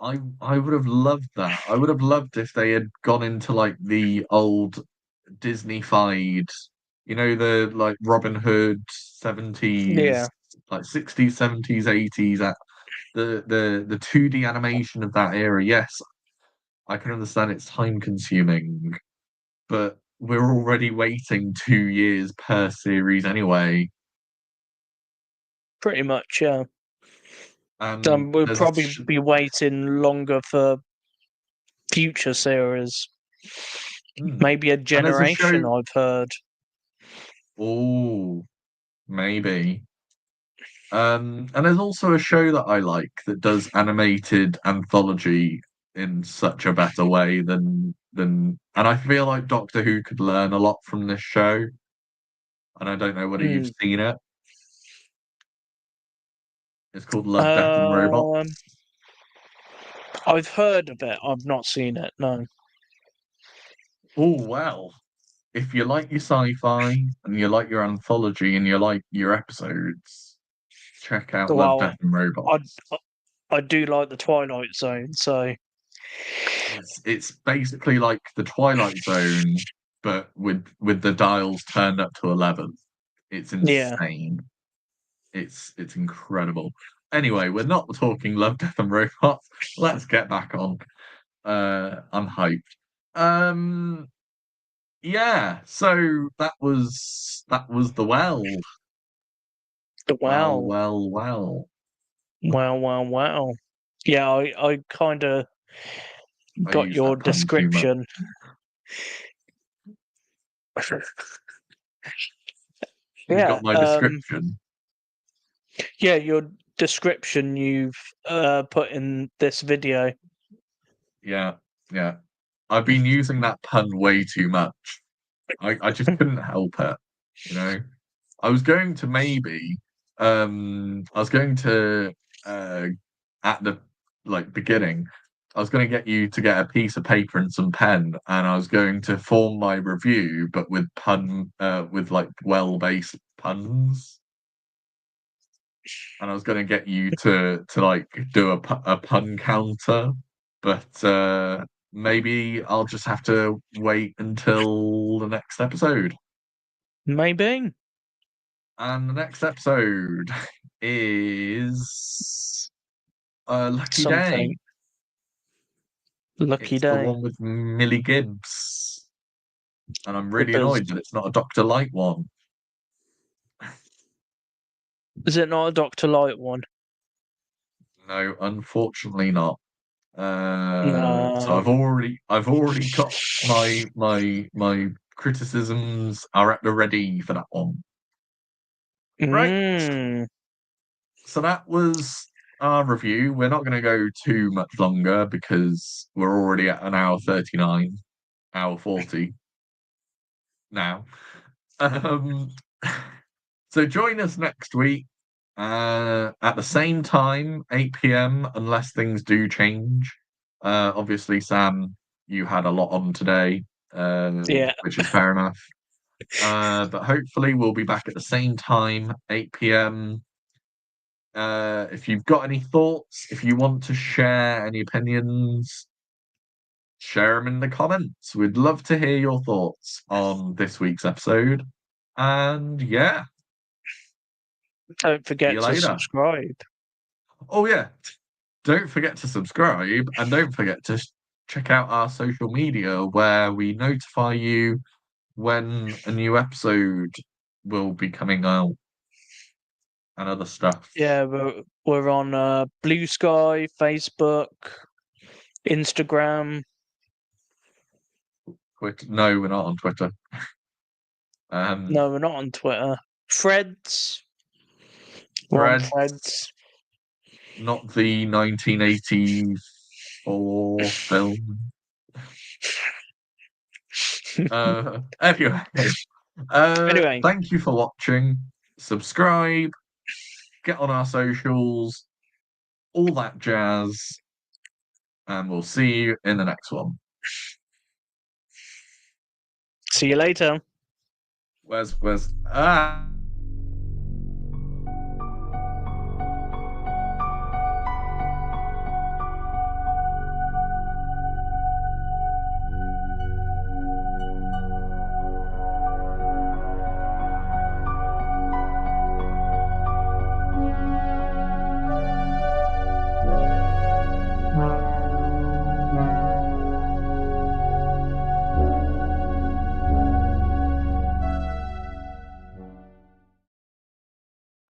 Speaker 1: I would have loved that. I would have loved if they had gone into like the old Disney-fied, the like Robin Hood 70s,
Speaker 2: Yeah,
Speaker 1: like 60s, 70s, 80s, the 2D animation of that era. Yes, I can understand it's time consuming, but we're already waiting 2 years per series anyway.
Speaker 2: pretty much, yeah.
Speaker 1: And
Speaker 2: We'll
Speaker 1: there's
Speaker 2: probably be waiting longer for future series.
Speaker 1: hmm,
Speaker 2: Maybe a
Speaker 1: and there's a show.
Speaker 2: generation, I've heard.
Speaker 1: Oh, maybe. And there's also a show that I like that does animated anthology in such a better way and I feel like Doctor Who could learn a lot from this show. And I don't know whether you've
Speaker 2: Mm.
Speaker 1: seen it. It's called Love, Death and Robots.
Speaker 2: Um, I've heard of it. I've not seen it. No.
Speaker 1: Oh well. If you like your sci-fi and you like your anthology and you like your episodes, check out Love,
Speaker 2: Well,
Speaker 1: Death and
Speaker 2: I
Speaker 1: Robots.
Speaker 2: I do like the Twilight Zone, so
Speaker 1: It's basically like the Twilight Zone, but with the dials turned up to 11. It's
Speaker 2: yeah.
Speaker 1: insane. It's incredible. Anyway, we're not talking Love, Death and Robots. Let's get back on. I'm hyped. Um, yeah. So that was the well. Well,
Speaker 2: Wow,
Speaker 1: well, well.
Speaker 2: wow. Yeah, I kind of
Speaker 1: I
Speaker 2: got
Speaker 1: use
Speaker 2: your
Speaker 1: that pun too much.
Speaker 2: description.
Speaker 1: You
Speaker 2: Yeah.
Speaker 1: got my description.
Speaker 2: Yeah, your description you've put in this video.
Speaker 1: Yeah, yeah. I've been using that pun way too much. I just couldn't help it, you know. I was going to maybe, I was going to uh at the like beginning, I was going to get you to get a piece of paper and some pen, and I was going to form my review, but with like well-based puns, and I was going to get you to like do a pun counter, but maybe I'll just have to wait until the next episode.
Speaker 2: Maybe
Speaker 1: And the next episode is Lucky
Speaker 2: something.
Speaker 1: Day.
Speaker 2: Lucky
Speaker 1: It's the
Speaker 2: day.
Speaker 1: one with Millie Gibbs. And I'm
Speaker 2: It
Speaker 1: really
Speaker 2: does.
Speaker 1: annoyed that it's not a Dr. Light one.
Speaker 2: Is it not a Doctor Light one?
Speaker 1: No, unfortunately not. So
Speaker 2: No.
Speaker 1: I've already got my criticisms are at the ready for that one. Right.
Speaker 2: Mm.
Speaker 1: So that was our review. We're not going to go too much longer because we're already at an hour 39, hour 40 now. Um, so join us next week at the same time, 8 p.m., unless things do change. Obviously, Sam, you had a lot on today,
Speaker 2: Yeah.
Speaker 1: which is fair enough. But hopefully, we'll be back at the same time, 8 p.m. If you've got any thoughts, if you want to share any opinions, share them in the comments. We'd love to hear your thoughts on this week's episode. And yeah,
Speaker 2: Don't
Speaker 1: see
Speaker 2: forget
Speaker 1: you
Speaker 2: to
Speaker 1: later.
Speaker 2: subscribe.
Speaker 1: Oh yeah, don't forget to subscribe and don't forget to check out our social media where we notify you when a new episode will be coming out and other stuff.
Speaker 2: Yeah, we're on Blue Sky, Facebook, Instagram.
Speaker 1: Twitter. No, we're not on Twitter. Um,
Speaker 2: No, we're not on Twitter. Threads. We're on
Speaker 1: Thread,
Speaker 2: Threads.
Speaker 1: not the 1984 film. Anyway,
Speaker 2: Anyway,
Speaker 1: thank you for watching. Subscribe, get on our socials, all that jazz, and we'll see you in the next one.
Speaker 2: see you later.
Speaker 1: Where's